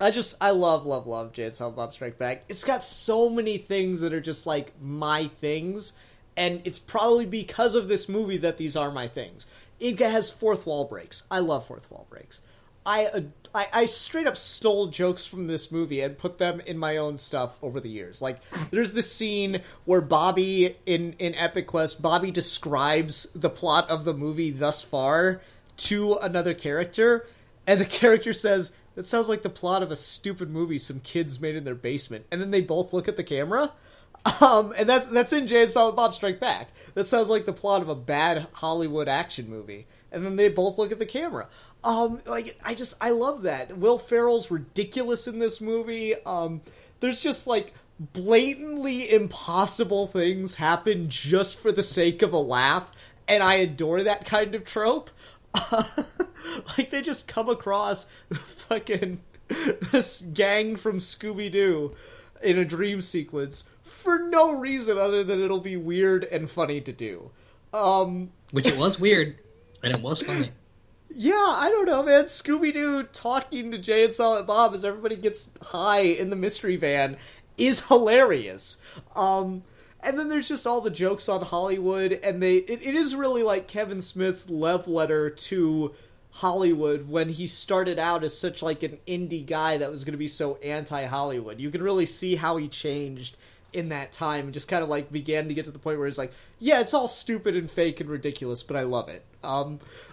I love Jay and Silent Bob Strike Back. It's got so many things that are just like my things, and it's probably because of this movie that these are my things. It has fourth wall breaks. I love fourth wall breaks. I straight up stole jokes from this movie and put them in my own stuff over the years. Like, there's this scene where Bobby, in Epic Quest, Bobby describes the plot of the movie thus far to another character, and the character says, "That sounds like the plot of a stupid movie some kids made in their basement." And then they both look at the camera. And that's in Jay and Silent Bob Strike Back. That sounds like the plot of a bad Hollywood action movie. And then they both look at the camera. I love that. Will Ferrell's ridiculous in this movie. There's just like blatantly impossible things happen just for the sake of a laugh, and I adore that kind of trope. Like, they just come across fucking this gang from Scooby-Doo in a dream sequence for no reason other than it'll be weird and funny to do. Which it was weird, and it was funny. Yeah, I don't know, man. Scooby-Doo talking to Jay and Silent Bob as everybody gets high in the mystery van is hilarious. And then there's just all the jokes on Hollywood, and it is really like Kevin Smith's love letter to Hollywood when he started out as such like an indie guy that was going to be so anti-Hollywood. You can really see how he changed in that time and just kind of like began to get to the point where he's like, yeah, it's all stupid and fake and ridiculous, but I love it.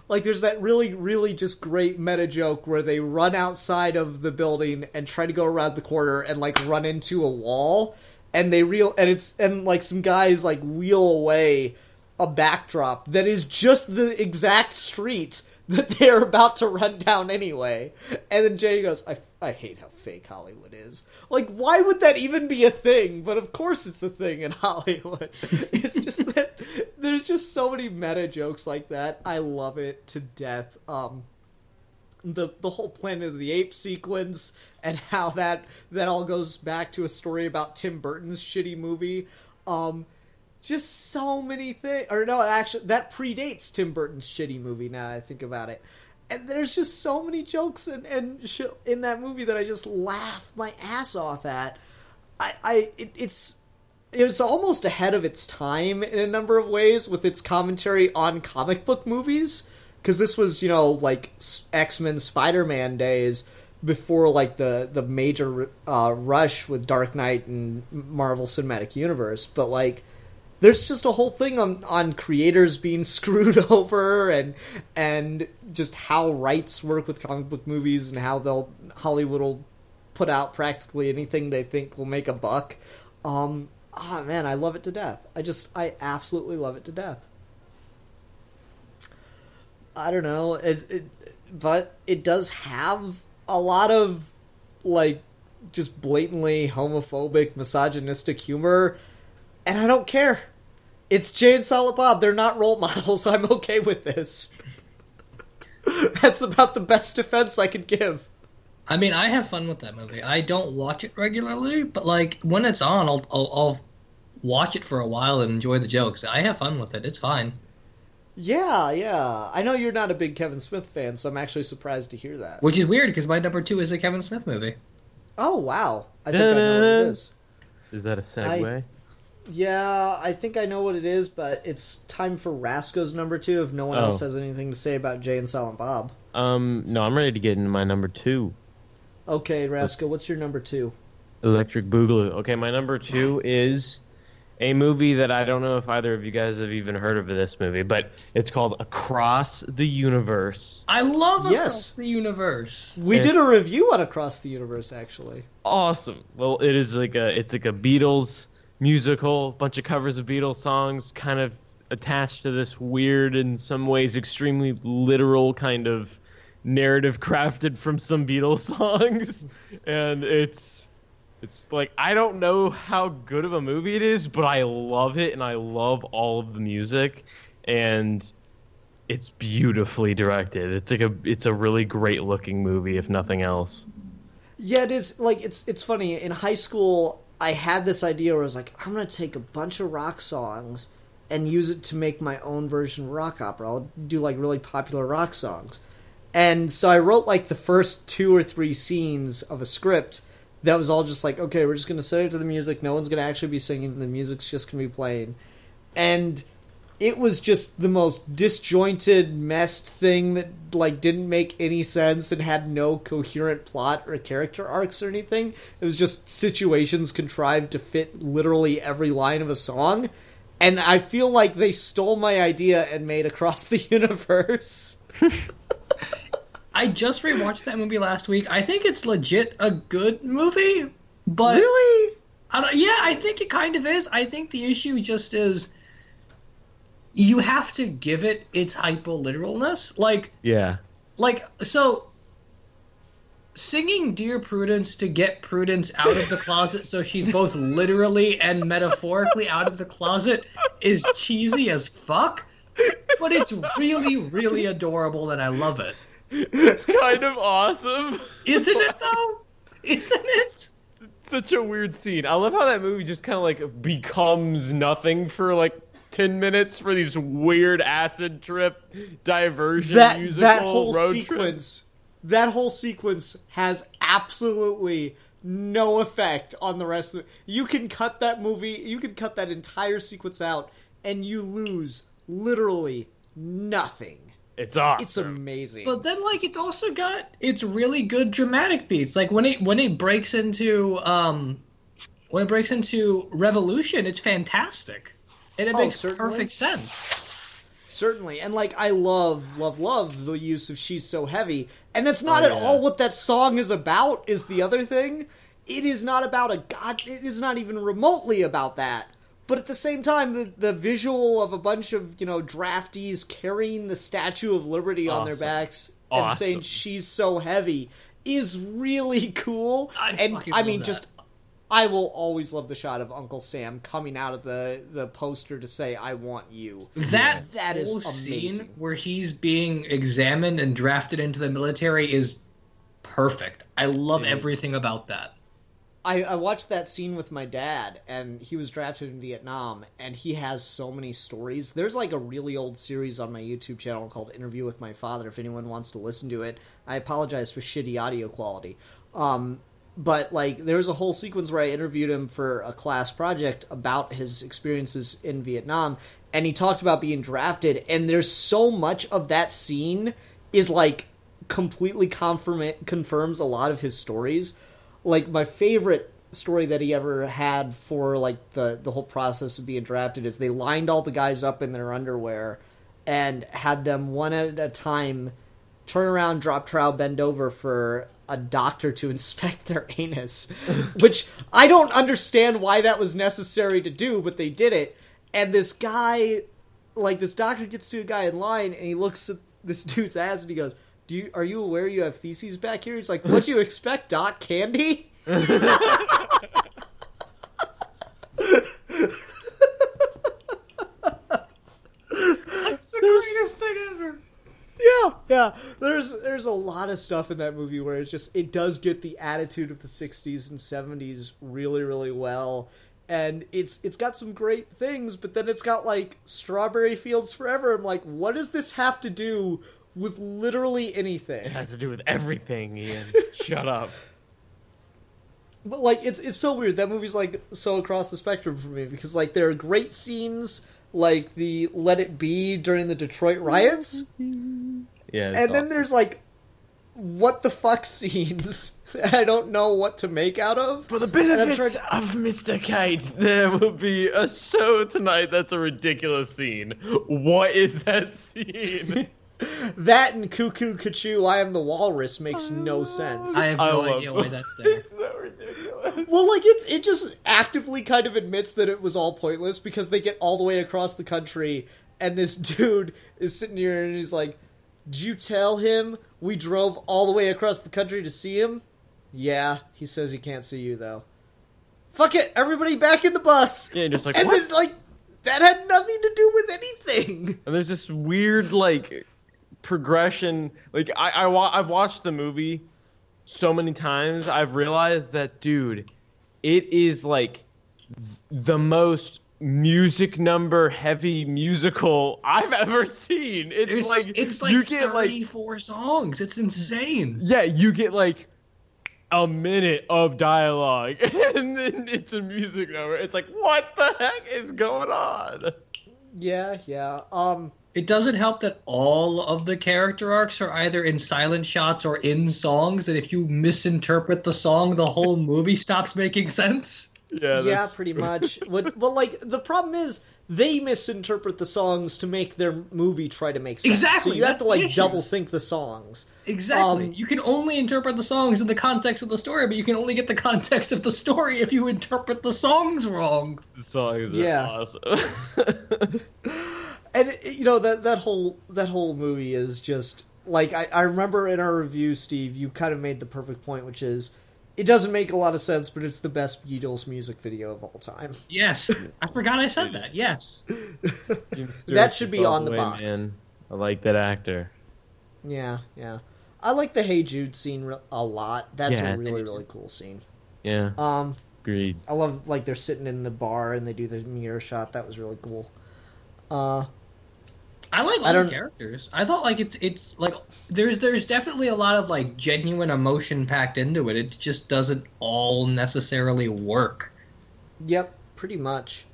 Like, there's that really, really just great meta joke where they run outside of the building and try to go around the corner and like run into a wall, and like some guys like wheel away a backdrop that is just the exact street that they're about to run down anyway. And then Jay goes, I hate how fake Hollywood is. Like, why would that even be a thing? But of course it's a thing in Hollywood. It's just that there's just so many meta jokes like that. I love it to death. The whole Planet of the Apes sequence and how that all goes back to a story about Tim Burton's shitty movie. Just so many things. Or no, actually, that predates Tim Burton's shitty movie, now that I think about it. And there's just so many jokes and shit in that movie that I just laugh my ass off at. It's almost ahead of its time in a number of ways with its commentary on comic book movies. Because this was, like X-Men, Spider-Man days before like the major rush with Dark Knight and Marvel Cinematic Universe. But like, there's just a whole thing on creators being screwed over and just how rights work with comic book movies and how Hollywood will put out practically anything they think will make a buck. Man, I love it to death. I absolutely love it to death. I don't know, but it does have a lot of like just blatantly homophobic, misogynistic humor. And I don't care. It's Jay and Silent Bob. They're not role models. I'm okay with this. That's about the best defense I could give. I mean, I have fun with that movie. I don't watch it regularly, but like when it's on, I'll watch it for a while and enjoy the jokes. I have fun with it. It's fine. Yeah. I know you're not a big Kevin Smith fan, so I'm actually surprised to hear that. Which is weird because my number 2 is a Kevin Smith movie. Oh, wow. I think I know what it is. Is that a segue? Yeah, I think I know what it is, but it's time for Rasco's number 2 if no one else has anything to say about Jay and Silent Bob. No, I'm ready to get into my number 2. Okay, Rasco, what's your number 2? Electric Boogaloo. Okay, my number 2 is a movie that I don't know if either of you guys have even heard of this movie, but it's called Across the Universe. I love Across the Universe. We did a review on Across the Universe, actually. Awesome. Well, it's like a Beatles musical, bunch of covers of Beatles songs, kind of attached to this weird, in some ways, extremely literal kind of narrative crafted from some Beatles songs, and it's like, I don't know how good of a movie it is, but I love it, and I love all of the music, and it's beautifully directed. It's a really great looking movie, if nothing else. Yeah, it is. Like, it's funny. In high school, I had this idea where I was like, I'm going to take a bunch of rock songs and use it to make my own version of rock opera. I'll do, like, really popular rock songs. And so I wrote, like, the first 2 or 3 scenes of a script that was all just like, okay, we're just going to set it to the music. No one's going to actually be singing. The music's just going to be playing. And it was just the most disjointed, messed thing that, like, didn't make any sense and had no coherent plot or character arcs or anything. It was just situations contrived to fit literally every line of a song. And I feel like they stole my idea and made Across the Universe. I just rewatched that movie last week. I think it's legit a good movie, but really, I think it kind of is. I think the issue just is you have to give it its hyper-literalness. So singing Dear Prudence to get Prudence out of the closet so she's both literally and metaphorically out of the closet is cheesy as fuck, but it's really, really adorable and I love it. It's kind of awesome. Isn't it, though? Isn't it? Such a weird scene. I love how that movie just kind of, like, becomes nothing for, like, 10 minutes for these weird acid trip diversion musical road sequence. That whole sequence has absolutely no effect on the rest of it. You can cut that entire sequence out, and you lose literally nothing. It's awesome. It's amazing. But then, like, it's also got its really good dramatic beats. Like when it breaks into Revolution, it's fantastic, and it makes perfect sense. Certainly, and like I love the use of "She's So Heavy," and that's not at all what that song is about. Is the other thing? It is not about a god. It is not even remotely about that. But at the same time, the visual of a bunch of, draftees carrying the Statue of Liberty on their backs and saying "She's so heavy" is really cool. I will always love the shot of Uncle Sam coming out of the poster to say "I want you." That is whole amazing. scene where he's being examined and drafted into the military is perfect. I love everything about that. I watched that scene with my dad, and he was drafted in Vietnam, and he has so many stories. There's like a really old series on my YouTube channel called Interview with My Father, if anyone wants to listen to it. I apologize for shitty audio quality. But like, there's a whole sequence where I interviewed him for a class project about his experiences in Vietnam, and he talked about being drafted, and there's so much of that scene is like completely confirms a lot of his stories. Like, my favorite story that he ever had for, like, the whole process of being drafted is they lined all the guys up in their underwear and had them one at a time turn around, drop trowel, bend over for a doctor to inspect their anus. Which, I don't understand why that was necessary to do, but they did it. And this guy, like, this doctor gets to a guy in line, and he looks at this dude's ass, and he goes, are you aware you have feces back here? He's like, what'd you expect, Doc? Candy? Yeah, there's a lot of stuff in that movie where it does get the attitude of the 60s and 70s really, really well. And it's got some great things, but then it's got, like, Strawberry Fields Forever. I'm like, what does this have to do with literally anything? It has to do with everything, Ian. Shut up. But, like, it's so weird. That movie's, like, so across the spectrum for me. Because, like, there are great scenes, like the Let It Be during the Detroit riots. Yeah, and awesome. then there's, like, what the fuck scenes that I don't know what to make out of. For the benefits of Mr. Kite, there will be a show tonight that's a ridiculous scene. What is that scene? That and Cuckoo Cachoo, I Am the Walrus makes no sense. I have no idea why that's there. It's so ridiculous. Well, like, it just actively kind of admits that it was all pointless because they get all the way across the country and this dude is sitting here and he's like, "Did you tell him we drove all the way across the country to see him?" "Yeah, he says he can't see you, though." Fuck it, everybody back in the bus! Yeah, just like, and what? then, like, that had nothing to do with anything! And there's this weird, like, progression. Like, I've watched the movie so many times, I've realized that, dude, it is, like, the most music number heavy musical I've ever seen. It's like you get 34 songs. It's insane. Yeah, you get like a minute of dialogue and then it's a music number. It's like, what the heck is going on? Yeah. It doesn't help that all of the character arcs are either in silent shots or in songs, and if you misinterpret the song, the whole movie stops making sense. Yeah, pretty much. Well, like, the problem is they misinterpret the songs to make their movie try to make sense. Exactly. So you have to, like, double think the songs. Exactly. You can only interpret the songs in the context of the story, but you can only get the context of the story if you interpret the songs wrong. The songs are awesome. And, you know, that whole movie is just, like, I remember in our review, Steve, you kind of made the perfect point, which is, it doesn't make a lot of sense, but it's the best Beatles music video of all time. Yes. I forgot I said that. Yes. That should be on the box. Man. I like that actor. Yeah. I like the Hey Jude scene a lot. That's a really, really cool scene. Yeah. Agreed. I love, like, they're sitting in the bar and they do the mirror shot. That was really cool. I like all the characters. I thought, like, it's like there's definitely a lot of, like, genuine emotion packed into it. It just doesn't all necessarily work. Yep, pretty much.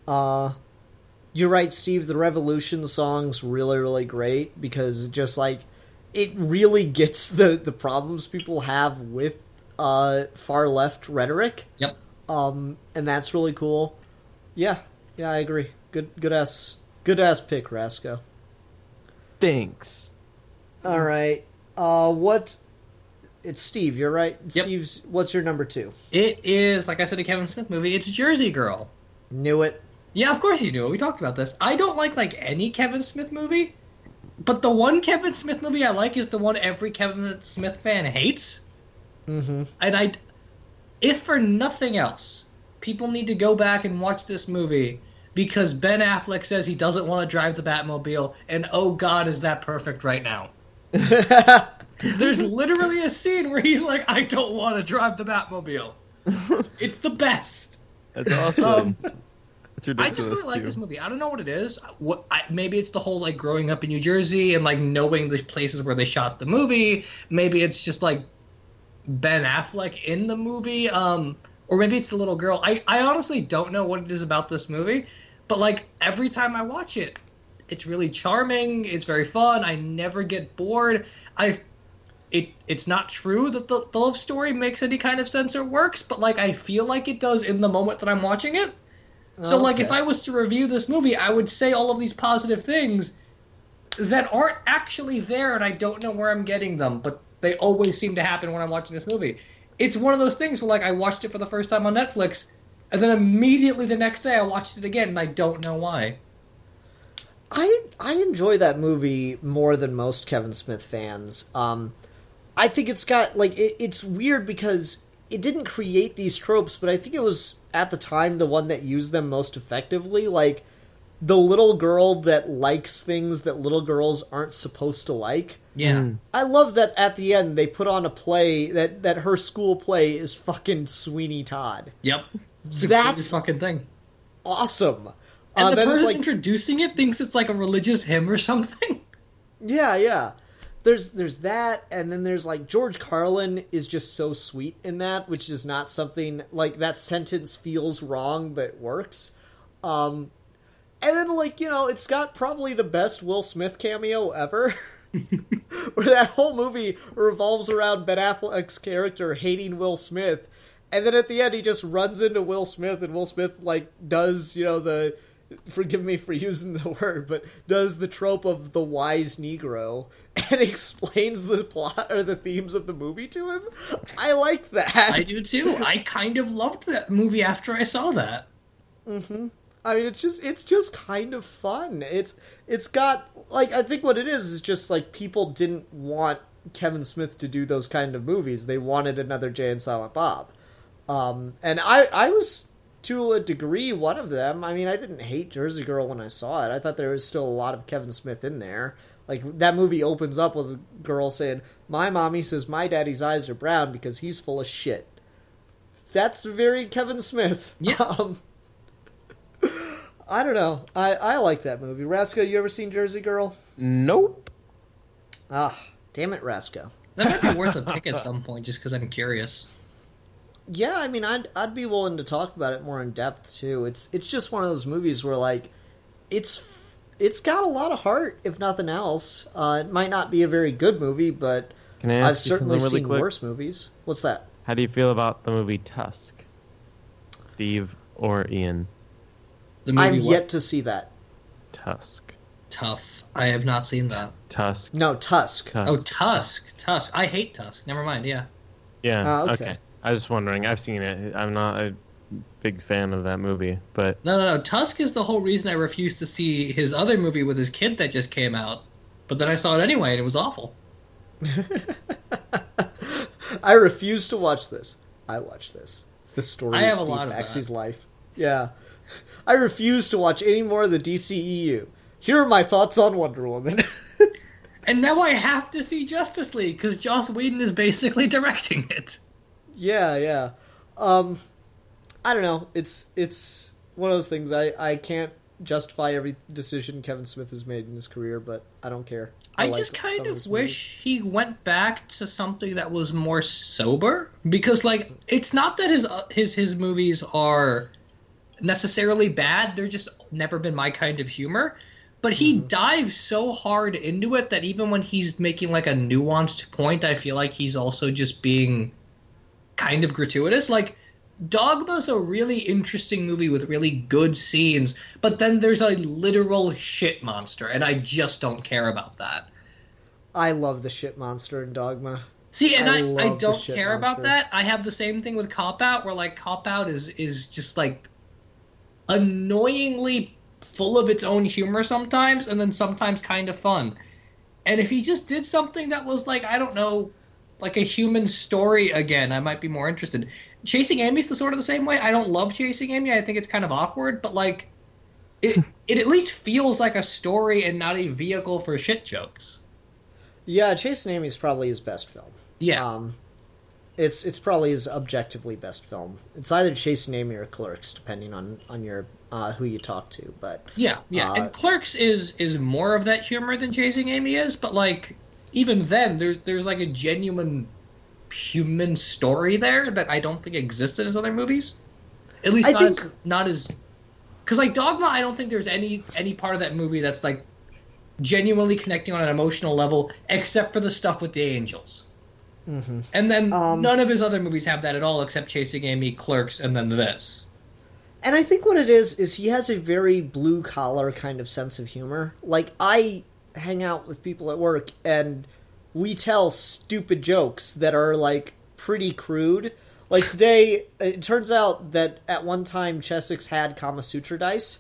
You're right, Steve. The Revolution song's really, really great because just, like, it really gets the problems people have with far left rhetoric. Yep. And that's really cool. Yeah, I agree. Good ass pick, Rasco. Thanks. All right. It's Steve, you're right? Yep. Steve's, what's your number 2? It is, like I said, a Kevin Smith movie. It's Jersey Girl. Knew it. Yeah, of course you knew it. We talked about this. I don't like any Kevin Smith movie, but the one Kevin Smith movie I like is the one every Kevin Smith fan hates. Mm-hmm. And if for nothing else, people need to go back and watch this movie because Ben Affleck says he doesn't want to drive the Batmobile, and oh god, is that perfect right now. There's literally a scene where he's like, I don't want to drive the Batmobile. It's the best. That's awesome. That's ridiculous. I just really like this movie. I don't know what it is. Maybe it's the whole, like, growing up in New Jersey and, like, knowing the places where they shot the movie. Maybe it's just, like, Ben Affleck in the movie. Or maybe it's the little girl. I honestly don't know what it is about this movie. But, like, every time I watch it, it's really charming. It's very fun. I never get bored. It's not true that the love story makes any kind of sense or works, but, like, I feel like it does in the moment that I'm watching it. So, like, if I was to review this movie, I would say all of these positive things that aren't actually there, and I don't know where I'm getting them, but they always seem to happen when I'm watching this movie. It's one of those things where, like, I watched it for the first time on Netflix, and then immediately the next day I watched it again, and I don't know why. I enjoy that movie more than most Kevin Smith fans. I think it's got, like, it's weird because it didn't create these tropes, but I think it was, at the time, the one that used them most effectively. Like, the little girl that likes things that little girls aren't supposed to like. Yeah. I love that at the end they put on a play that her school play is fucking Sweeney Todd. Yep. That's fucking thing. Awesome. And the then person it's introducing it thinks it's like a religious hymn or something. Yeah. There's that, and then there's like George Carlin is just so sweet in that, which is not something like that sentence feels wrong but works. And then like, it's got probably the best Will Smith cameo ever. Where that whole movie revolves around Ben Affleck's character hating Will Smith, and then at the end he just runs into Will Smith, and Will Smith like does, the, forgive me for using the word, but does the trope of the wise Negro and explains the plot or the themes of the movie to him. I like that. I do too. I kind of loved that movie after I saw that. Mm-hmm. I mean, it's just kind of fun. It's got, like, I think what it is just like people didn't want Kevin Smith to do those kind of movies. They wanted another Jay and Silent Bob. And I was, to a degree, one of them. I mean, I didn't hate Jersey Girl when I saw it. I thought there was still a lot of Kevin Smith in there. Like, that movie opens up with a girl saying, "My mommy says my daddy's eyes are brown because he's full of shit." That's very Kevin Smith. Yeah. I don't know. I like that movie. Rasco, you ever seen Jersey Girl? Nope. Ah, damn it, Rasco. That might be worth a pick at some point, just because I'm curious. Yeah, I mean, I'd be willing to talk about it more in depth too. It's just one of those movies where like, it's got a lot of heart, if nothing else. It might not be a very good movie, but Can I ask I've certainly really seen quick? worse movies. What's that? How do you feel about the movie Tusk? Steve or Ian? The movie I'm what? yet to see that. Tusk. Tough. I have not seen that. Tusk. No, Tusk. Tusk. Oh, Tusk. I hate Tusk. Never mind, yeah. Yeah. Okay. Okay. I was just wondering. I've seen it. I'm not a big fan of that movie, but No. Tusk is the whole reason I refused to see his other movie with his kid that just came out. But then I saw it anyway, and it was awful. I refuse to watch this. I watch this. The story I have of a Steve lot of Maxey's that. life. Yeah. I refuse to watch any more of the DCEU. Here are my thoughts on Wonder Woman. And now I have to see Justice League, because Joss Whedon is basically directing it. Yeah. I don't know. It's one of those things. I can't justify every decision Kevin Smith has made in his career, but I don't care. I like just kind some of his wish he went back to something that was more sober, because like it's not that his movies are necessarily bad, they're just never been my kind of humor. But he dives so hard into it that even when he's making like a nuanced point, I feel like he's also just being kind of gratuitous. Like Dogma's a really interesting movie with really good scenes, but then there's a literal shit monster, and I just don't care about that. I love the shit monster in Dogma. See, and I love the don't shit care about monster. that. I have the same thing with Cop Out, where like Cop Out is just like annoyingly full of its own humor sometimes, and then sometimes kind of fun. And if he just did something that was like, I don't know, like a human story again, I might be more interested. Chasing Amy's the sort of the same way. I don't love Chasing Amy. I think it's kind of awkward, but like it at least feels like a story and not a vehicle for shit jokes. Yeah, Chasing Amy is probably his best film. Yeah. It's probably his objectively best film. It's either Chasing Amy or Clerks, depending on your who you talk to. But Yeah. And Clerks is more of that humor than Chasing Amy is, but like even then there's like a genuine human story there that I don't think existed in his other movies. At least not as because like Dogma, I don't think there's any part of that movie that's like genuinely connecting on an emotional level, except for the stuff with the angels. Mm-hmm. And then none of his other movies have that at all, except Chasing Amy, Clerks, and then this. And I think what it is he has a very blue-collar kind of sense of humor. Like, I hang out with people at work, and we tell stupid jokes that are, like, pretty crude. Like, today, it turns out that at one time, Chessex had Kama Sutra dice,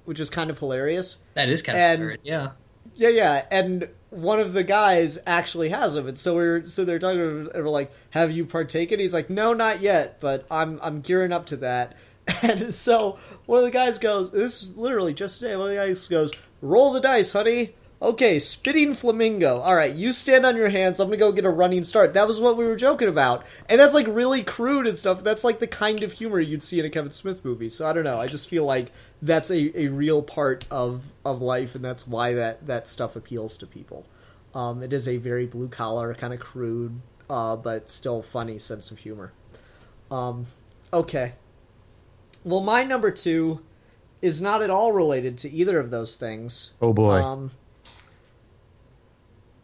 which is kind of hilarious. That is kind of hilarious, yeah. Yeah, and one of the guys actually has them, and so they're talking, and we're like, "Have you partaken?" He's like, "No, not yet, but I'm gearing up to that." And so one of the guys goes, this is literally just today, one of the guys goes, roll the dice, honey. Okay, spitting flamingo. All right, you stand on your hands. I'm going to go get a running start. That was what we were joking about. And that's, like, really crude and stuff. That's, like, the kind of humor you'd see in a Kevin Smith movie. So I don't know. I just feel like that's a real part of life, and that's why that stuff appeals to people. It is a very blue-collar, kind of crude, but still funny sense of humor. Okay. Well, my number 2 is not at all related to either of those things. Oh, boy.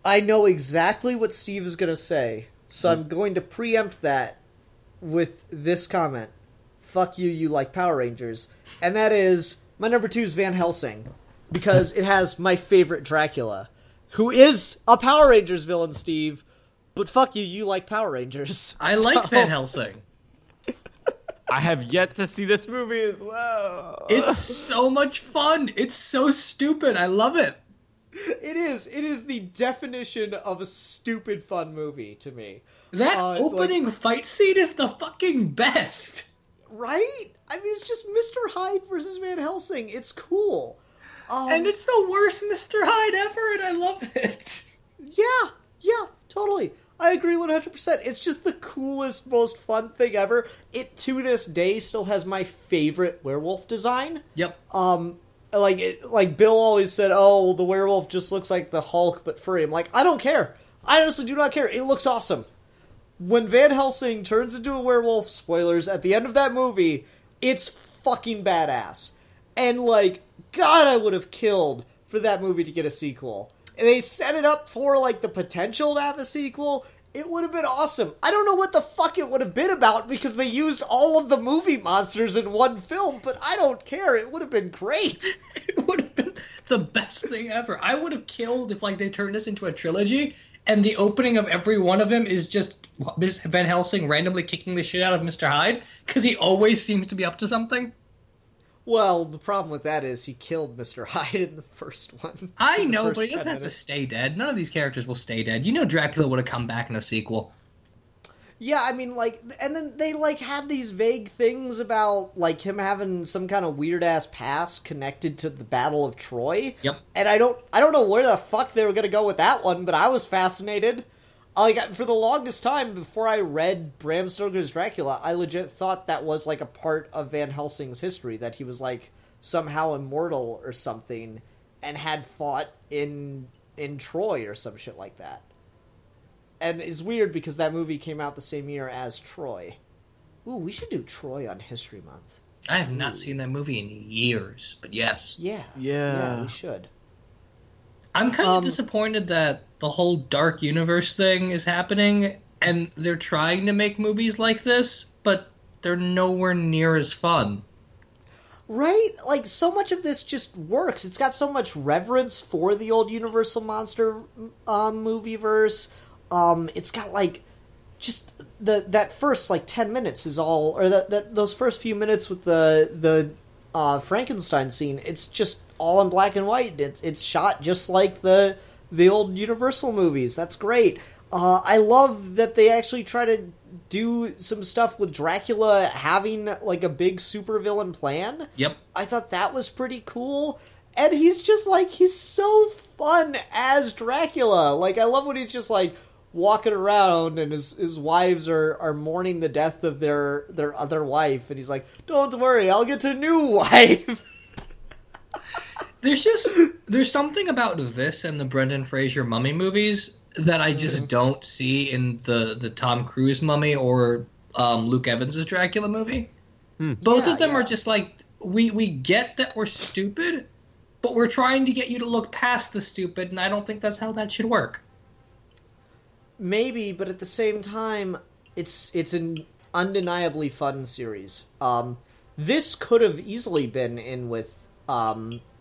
I know exactly what Steve is going to say, so I'm going to preempt that with this comment. Fuck you, you like Power Rangers. And that is, my number 2 is Van Helsing, because it has my favorite Dracula, who is a Power Rangers villain, Steve, but fuck you, you like Power Rangers. I like Van Helsing. I have yet to see this movie as well. It's so much fun. It's so stupid. I love it. It is. It is the definition of a stupid fun movie to me. That opening fight scene is the fucking best. Right? I mean, it's just Mr. Hyde versus Van Helsing. It's cool. And it's the worst Mr. Hyde ever, and I love it. Yeah, totally. I agree 100%. It's just the coolest, most fun thing ever. It, to this day, still has my favorite werewolf design. Yep. Like Bill always said, oh, the werewolf just looks like the Hulk, but furry. I'm like, I don't care. I honestly do not care. It looks awesome. When Van Helsing turns into a werewolf, spoilers, at the end of that movie, it's fucking badass. And, like, God, I would have killed for that movie to get a sequel. And they set it up for, like, the potential to have a sequel. It would have been awesome. I don't know what the fuck it would have been about because they used all of the movie monsters in one film, but I don't care. It would have been great. It would have been the best thing ever. I would have killed if, like, they turned this into a trilogy, and the opening of every one of them is just Van Helsing randomly kicking the shit out of Mr. Hyde, because he always seems to be up to something. Well, the problem with that is he killed Mr. Hyde in the first one. I know, but he doesn't have to stay dead. None of these characters will stay dead. You know Dracula would have come back in a sequel. Yeah, I mean, like, and then they, like, had these vague things about, like, him having some kind of weird-ass past connected to the Battle of Troy. Yep. And I don't know where the fuck they were gonna go with that one, but I was fascinated. Like, for the longest time, before I read Bram Stoker's Dracula, I legit thought that was, like, a part of Van Helsing's history, that he was, like, somehow immortal or something, and had fought in Troy or some shit like that. And it's weird because that movie came out the same year as Troy. Ooh, we should do Troy on History Month. I have not seen that movie in years, but yes. Yeah, we should. I'm kind of disappointed that the whole Dark Universe thing is happening, and they're trying to make movies like this, but they're nowhere near as fun. Right? Like, so much of this just works. It's got so much reverence for the old Universal Monster movieverse. It's got, like, just that first, like, 10 minutes is all, or those first few minutes with the Frankenstein scene, it's just all in black and white. It's shot just like the old Universal movies. That's great. I love that they actually try to do some stuff with Dracula having, like, a big supervillain plan. Yep. I thought that was pretty cool. And he's just, like, he's so fun as Dracula. Like, I love when he's just, like, walking around and his wives are mourning the death of their other wife. And he's like, don't worry, I'll get a new wife. There's something about this and the Brendan Fraser Mummy movies that I just don't see in the Tom Cruise Mummy or Luke Evans' Dracula movie. Both of them are just like, we get that we're stupid, but we're trying to get you to look past the stupid, and I don't think that's how that should work. Maybe, but at the same time, it's an undeniably fun series. This could have easily been in with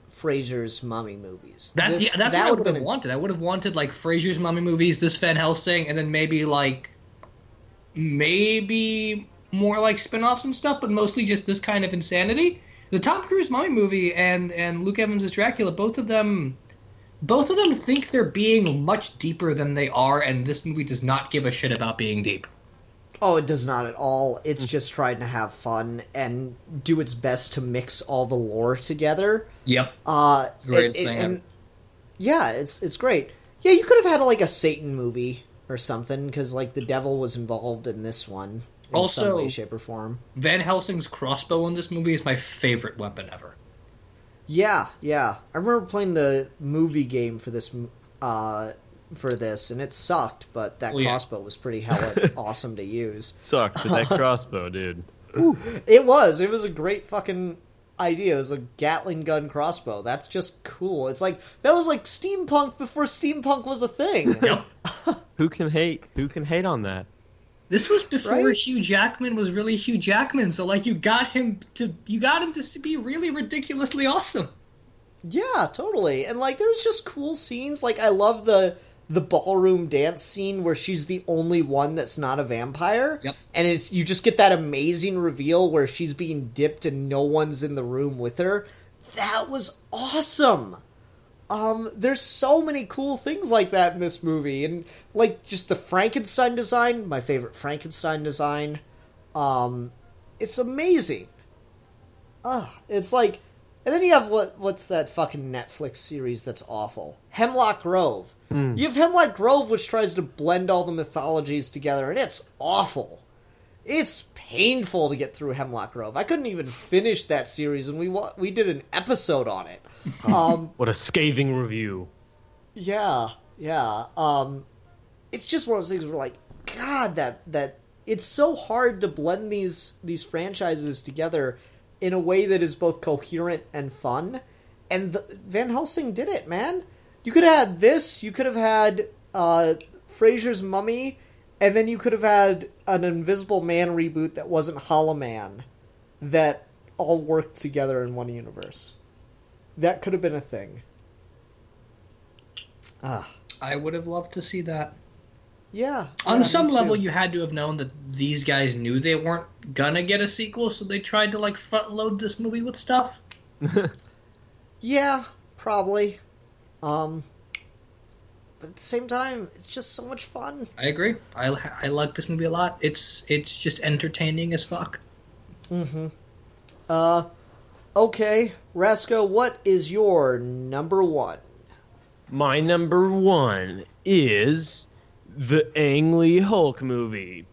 Fraser's Mummy movies. That's what I would have wanted. I would have wanted, like, Fraser's Mummy movies, this Van Helsing, and then maybe more like spin-offs and stuff, but mostly just this kind of insanity. The Tom Cruise Mummy movie and Luke Evans' Dracula, both of them think they're being much deeper than they are, and this movie does not give a shit about being deep. Oh, it does not at all. It's just trying to have fun and do its best to mix all the lore together. Yep. Greatest thing ever. Yeah, it's great. Yeah, you could have had like a Satan movie or something, because like the devil was involved in this one in some way, shape, or form. Van Helsing's crossbow in this movie is my favorite weapon ever. Yeah. I remember playing the movie game for this, and it sucked, but that crossbow was pretty hella awesome to use. Sucked, but that crossbow, dude. It was a great fucking idea. It was a Gatling gun crossbow. That's just cool. It's like, that was like steampunk before steampunk was a thing. Yep. Who can hate on that? This was before Hugh Jackman was really Hugh Jackman, so like you got him to be really ridiculously awesome. Yeah, totally. And like there's just cool scenes. Like I love the ballroom dance scene where she's the only one that's not a vampire. Yep. And you just get that amazing reveal where she's being dipped and no one's in the room with her. That was awesome. There's so many cool things like that in this movie. And like just the Frankenstein design, my favorite Frankenstein design. It's amazing. It's like, and then you have what's that fucking Netflix series that's awful? Hemlock Grove. You have Hemlock Grove, which tries to blend all the mythologies together, and it's awful. It's painful to get through Hemlock Grove. I couldn't even finish that series, and we did an episode on it. What a scathing review. Yeah. It's just one of those things where, like, God, that it's so hard to blend these franchises together in a way that is both coherent and fun. And Van Helsing did it, man. You could have had this, you could have had Fraser's Mummy, and then you could have had an Invisible Man reboot that wasn't Hollow Man, that all worked together in one universe. That could have been a thing. I would have loved to see that. Yeah. On some level, you had to have known that these guys knew they weren't gonna get a sequel, so they tried to like front load this movie with stuff. Yeah, probably. But at the same time, it's just so much fun. I agree. I like this movie a lot. It's just entertaining as fuck. Mm-hmm. Okay, Rasco, what is your number one? My number one is the Ang Lee Hulk movie.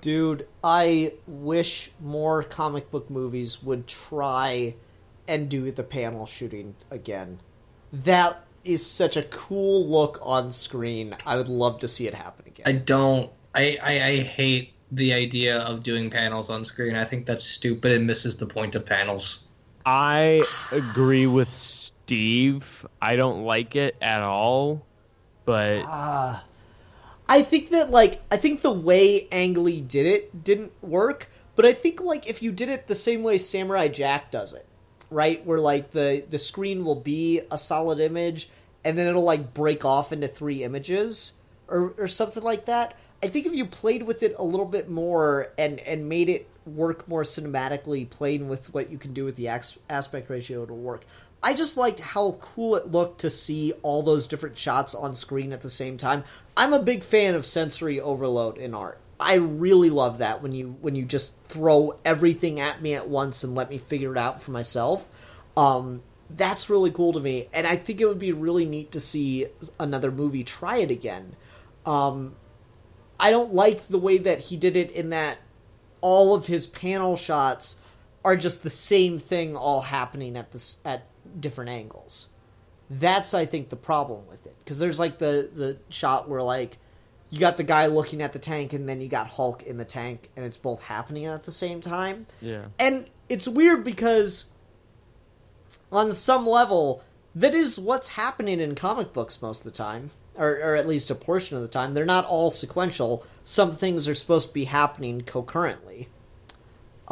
Dude, I wish more comic book movies would try and do the panel shooting again. That is such a cool look on screen. I would love to see it happen again. I hate the idea of doing panels on screen. I think that's stupid and misses the point of panels. I agree with Steve. I don't like it at all, but I think the way Ang Lee did it didn't work, but I think like if you did it the same way Samurai Jack does it, right? Where like the screen will be a solid image and then it'll like break off into 3 images or something like that. I think if you played with it a little bit more and made it work more cinematically, playing with what you can do with the aspect ratio, it'll work. I just liked how cool it looked to see all those different shots on screen at the same time. I'm a big fan of sensory overload in art. I really love that when you just throw everything at me at once and let me figure it out for myself. That's really cool to me, and I think it would be really neat to see another movie try it again. I don't like the way that he did it in that all of his panel shots are just the same thing all happening at different angles. That's, I think, the problem with it. Because there's, like, the shot where, like, you got the guy looking at the tank and then you got Hulk in the tank and it's both happening at the same time. Yeah. And it's weird because on some level, that is what's happening in comic books most of the time. Or at least a portion of the time. They're not all sequential. Some things are supposed to be happening concurrently.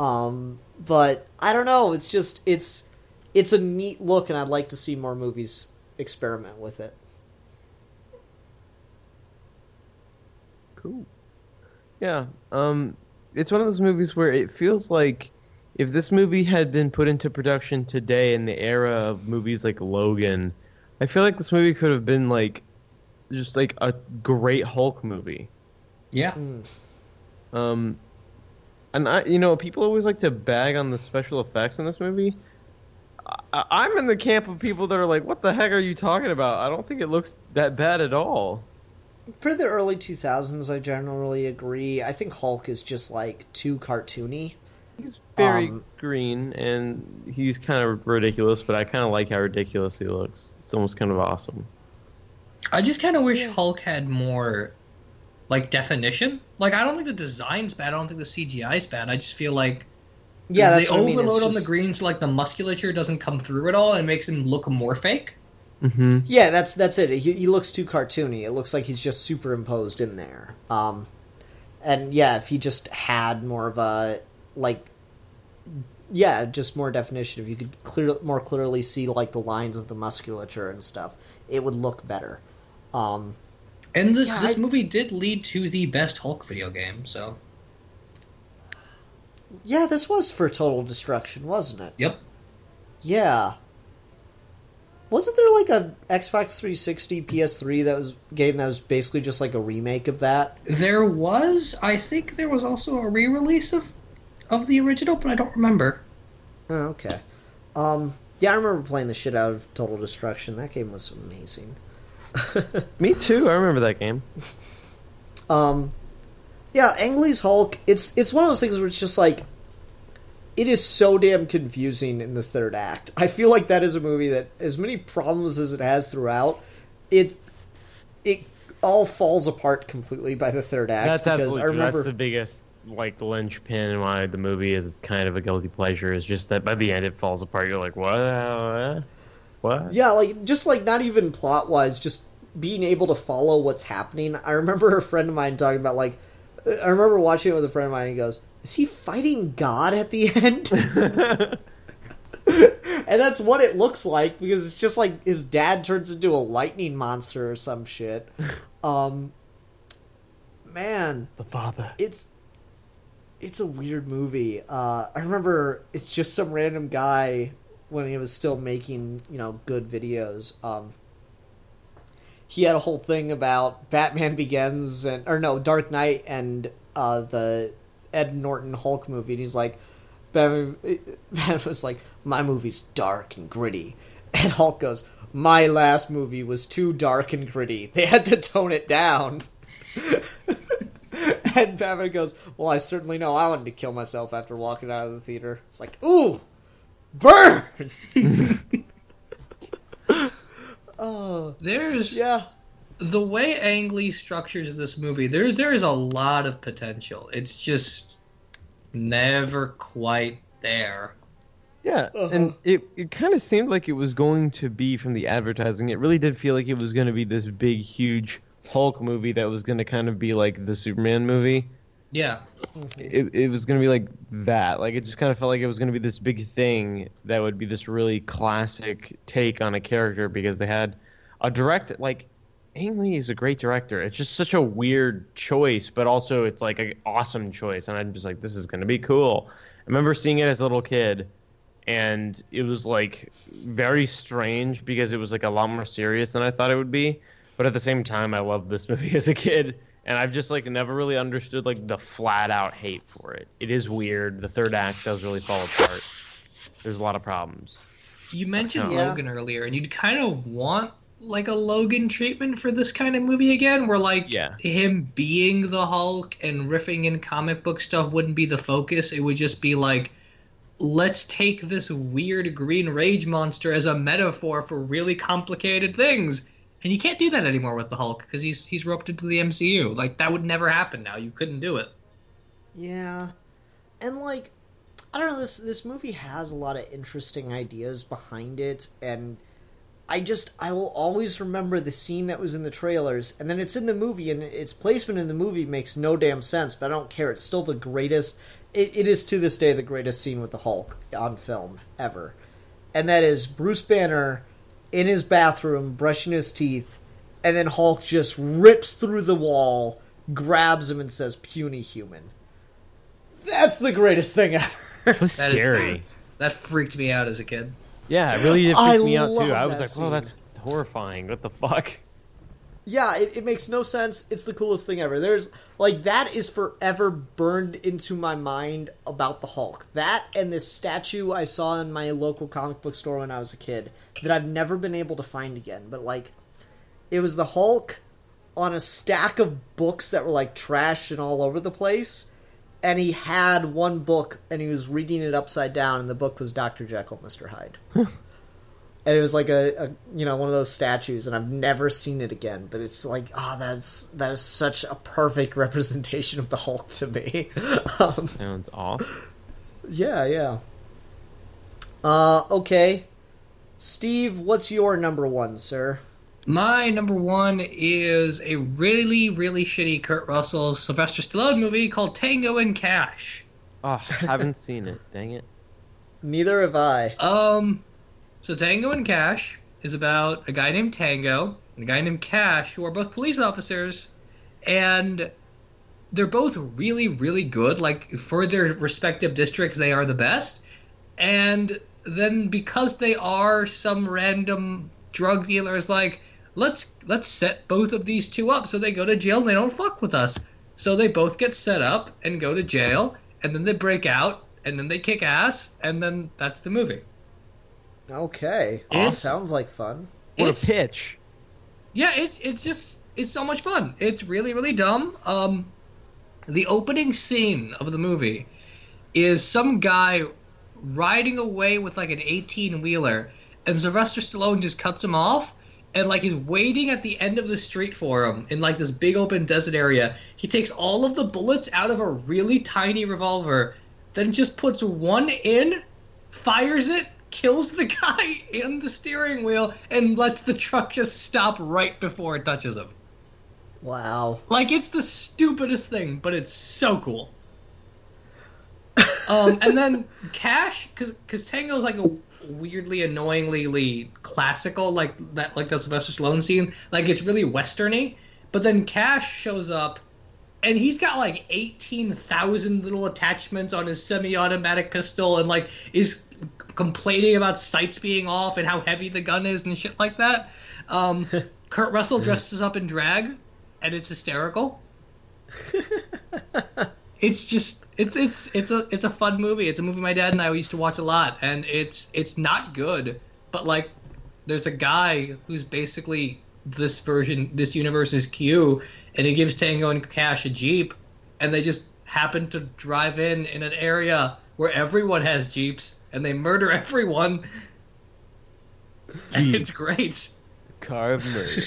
But I don't know. It's just it's a neat look, and I'd like to see more movies experiment with it. Cool. Yeah. It's one of those movies where it feels like if this movie had been put into production today in the era of movies like Logan, I feel like this movie could have been like just like a great Hulk movie. Yeah. And people always like to bag on the special effects in this movie. I'm in the camp of people that are like, what the heck are you talking about? I don't think it looks that bad at all. For the early 2000s, I generally agree. I think Hulk is just, like, too cartoony. He's very green, and he's kind of ridiculous, but I kind of like how ridiculous he looks. It's almost kind of awesome. I just kind of wish Hulk had more, like, definition. Like, I don't think the design's bad. I don't think the CGI's bad. I just feel like that's they overload on the green, so, like, the musculature doesn't come through at all, and makes him look more fake. Mm-hmm. Yeah, that's it. He looks too cartoony. It looks like he's just superimposed in there. And yeah, if he just had more of a just more definition. If you could more clearly see like the lines of the musculature and stuff, it would look better. And this movie did lead to the best Hulk video game. So yeah, this was for Total Destruction, wasn't it? Yep. Yeah. Wasn't there like a Xbox 360 PS3 game that was basically just like a remake of that? There was. I think there was also a re-release of the original, but I don't remember. Oh, okay. Yeah, I remember playing the shit out of Total Destruction. That game was amazing. Me too. I remember that game. Yeah, Ang Lee's Hulk. It's one of those things where it's just like, it is so damn confusing in the third act. I feel like that is a movie that, as many problems as it has throughout, it all falls apart completely by the third act. That's absolutely true. That's the biggest linchpin why the movie is kind of a guilty pleasure, is just that by the end it falls apart. You're like, what? Yeah, just not even plot wise, just being able to follow what's happening. I remember a friend of mine talking about I remember watching it with a friend of mine, and he goes, is he fighting God at the end? And that's what it looks like, because it's just like his dad turns into a lightning monster or some shit. Man, the father. It's a weird movie. I remember it's just some random guy when he was still making, good videos. He had a whole thing about Batman Begins Dark Knight and the Ed Norton Hulk movie, and he's like, Batman was like, my movie's dark and gritty, and Hulk goes, my last movie was too dark and gritty, they had to tone it down. And Batman goes, well, I certainly know I wanted to kill myself after walking out of the theater. It's like, ooh, burn. The way Ang Lee structures this movie, there is a lot of potential. It's just never quite there. Yeah, and it kind of seemed like it was going to be from the advertising. It really did feel like it was going to be this big, huge Hulk movie that was going to kind of be like the Superman movie. Yeah. It was going to be like that. Like, it just kind of felt like it was going to be this big thing that would be this really classic take on a character, because they had a director, like, Ang Lee is a great director. It's just such a weird choice, but also it's like an awesome choice. And I'm just like, this is going to be cool. I remember seeing it as a little kid, and it was like very strange because it was like a lot more serious than I thought it would be. But at the same time, I loved this movie as a kid, and I've just like never really understood like the flat out hate for it. It is weird. The third act does really fall apart. There's a lot of problems. You mentioned Logan earlier, and you'd kind of want like a Logan treatment for this kind of movie again, where like him being the Hulk and riffing in comic book stuff wouldn't be the focus. It would just be like, let's take this weird green rage monster as a metaphor for really complicated things. And you can't do that anymore with the Hulk, because he's roped into the MCU. Like, that would never happen now. You couldn't do it. Yeah. And like, I don't know, this movie has a lot of interesting ideas behind it, and I will always remember the scene that was in the trailers, and then it's in the movie, and its placement in the movie makes no damn sense, but I don't care. It's still the greatest. It is to this day the greatest scene with the Hulk on film ever. And that is Bruce Banner in his bathroom brushing his teeth, and then Hulk just rips through the wall, grabs him, and says, puny human. That's the greatest thing ever. That's scary. That freaked me out as a kid. Yeah, it really did freak me out too. I was like, "Oh, that's horrifying. What the fuck?" Yeah, it makes no sense. It's the coolest thing ever. There's, like, that is forever burned into my mind about the Hulk. That and this statue I saw in my local comic book store when I was a kid that I've never been able to find again. But, like, it was the Hulk on a stack of books that were, like, trashed and all over the place. And he had one book, and he was reading it upside down, and the book was Dr. Jekyll, Mr. Hyde. And it was like a one of those statues, and I've never seen it again. But it's like, that is such a perfect representation of the Hulk to me. Sounds awesome. Yeah. Okay. Steve, what's your number one, sir? My number one is a really, really shitty Kurt Russell, Sylvester Stallone movie called Tango and Cash. Oh, haven't seen it. Dang it. Neither have I. So Tango and Cash is about a guy named Tango and a guy named Cash, who are both police officers, and they're both really, really good. Like, for their respective districts, they are the best. And then because they are some random drug dealers, like, let's set both of these two up so they go to jail and they don't fuck with us. So they both get set up and go to jail, and then they break out, and then they kick ass, and then that's the movie. Okay. Sounds like fun. What a pitch. Yeah, it's so much fun. It's really, really dumb. The opening scene of the movie is some guy riding away with like an 18-wheeler, and Sylvester Stallone just cuts him off, and like he's waiting at the end of the street for him in like this big open desert area. He takes all of the bullets out of a really tiny revolver, then just puts one in, fires it, kills the guy in the steering wheel, and lets the truck just stop right before it touches him. Wow. Like, it's the stupidest thing, but it's so cool. And then Cash, because Tango's like a weirdly, annoyingly classical, like the Sylvester Stallone scene. Like, it's really westerny. But then Cash shows up, and he's got like 18,000 little attachments on his semi-automatic pistol, and like is complaining about sights being off and how heavy the gun is and shit like that. Kurt Russell dresses up in drag, and it's hysterical. It's a fun movie. It's a movie my dad and I used to watch a lot, and it's not good, but like there's a guy who's basically this universe's Q, and he gives Tango and Cash a Jeep, and they just happen to drive in an area where everyone has Jeeps, and they murder everyone. And it's great. Car of murder.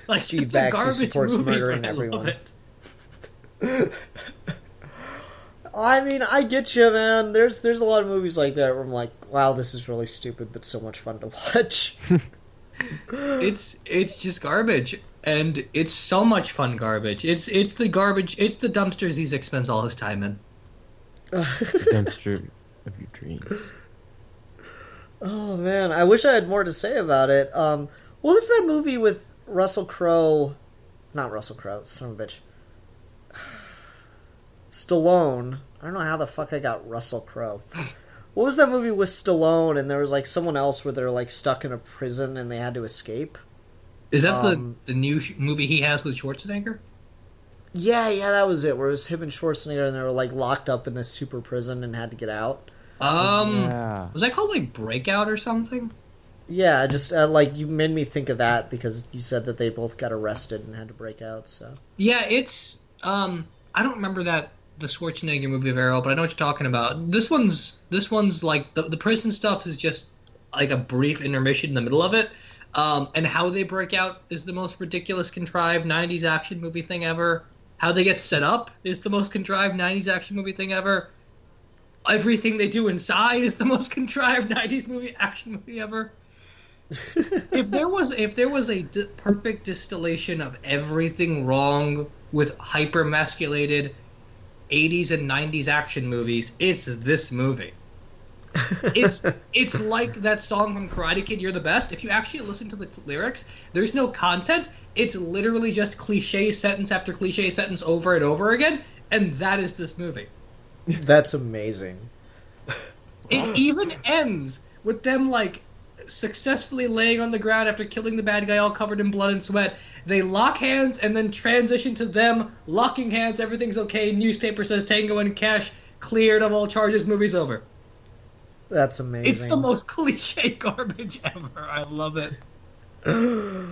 Like, Steve Baxter supports movie, murdering I everyone. love it. I mean, I get you, man. There's a lot of movies like that where I'm like, wow, this is really stupid, but so much fun to watch. It's just garbage, and it's so much fun garbage. It's the garbage. It's the dumpster Zizek spends all his time in. Dumpster of your dreams. Oh man, I wish I had more to say about it. What was that movie with Russell Crowe? Not Russell Crowe, son of a bitch. Stallone. I don't know how the fuck I got Russell Crowe. What was that movie with Stallone and there was like someone else where they're like stuck in a prison and they had to escape? Is that the new movie he has with Schwarzenegger? Yeah, that was it. Where it was him and Schwarzenegger and they were like locked up in this super prison and had to get out. Yeah. Was that called like Breakout or something? Yeah, just like you made me think of that because you said that they both got arrested and had to break out. So yeah, it's I don't remember the Schwarzenegger movie of Arrow, but I know what you're talking about. This one's like the prison stuff is just like a brief intermission in the middle of it, and how they break out is the most ridiculous, contrived 90s action movie thing ever. How they get set up is the most contrived 90s action movie thing ever. Everything they do inside is the most contrived 90s action movie ever. If there was a perfect distillation of everything wrong with hyper-masculated 80s and 90s action movies, it's this movie. It's like that song from Karate Kid, You're the Best. If you actually listen to the lyrics, there's no content. It's literally just cliche sentence after cliche sentence over and over again, and that is this movie. That's amazing. It even ends with them like successfully laying on the ground after killing the bad guy all covered in blood and sweat. They lock hands and then transition to them locking hands. Everything's okay. Newspaper says Tango and Cash cleared of all charges. Movie's over. That's amazing. It's the most cliche garbage ever. I love it.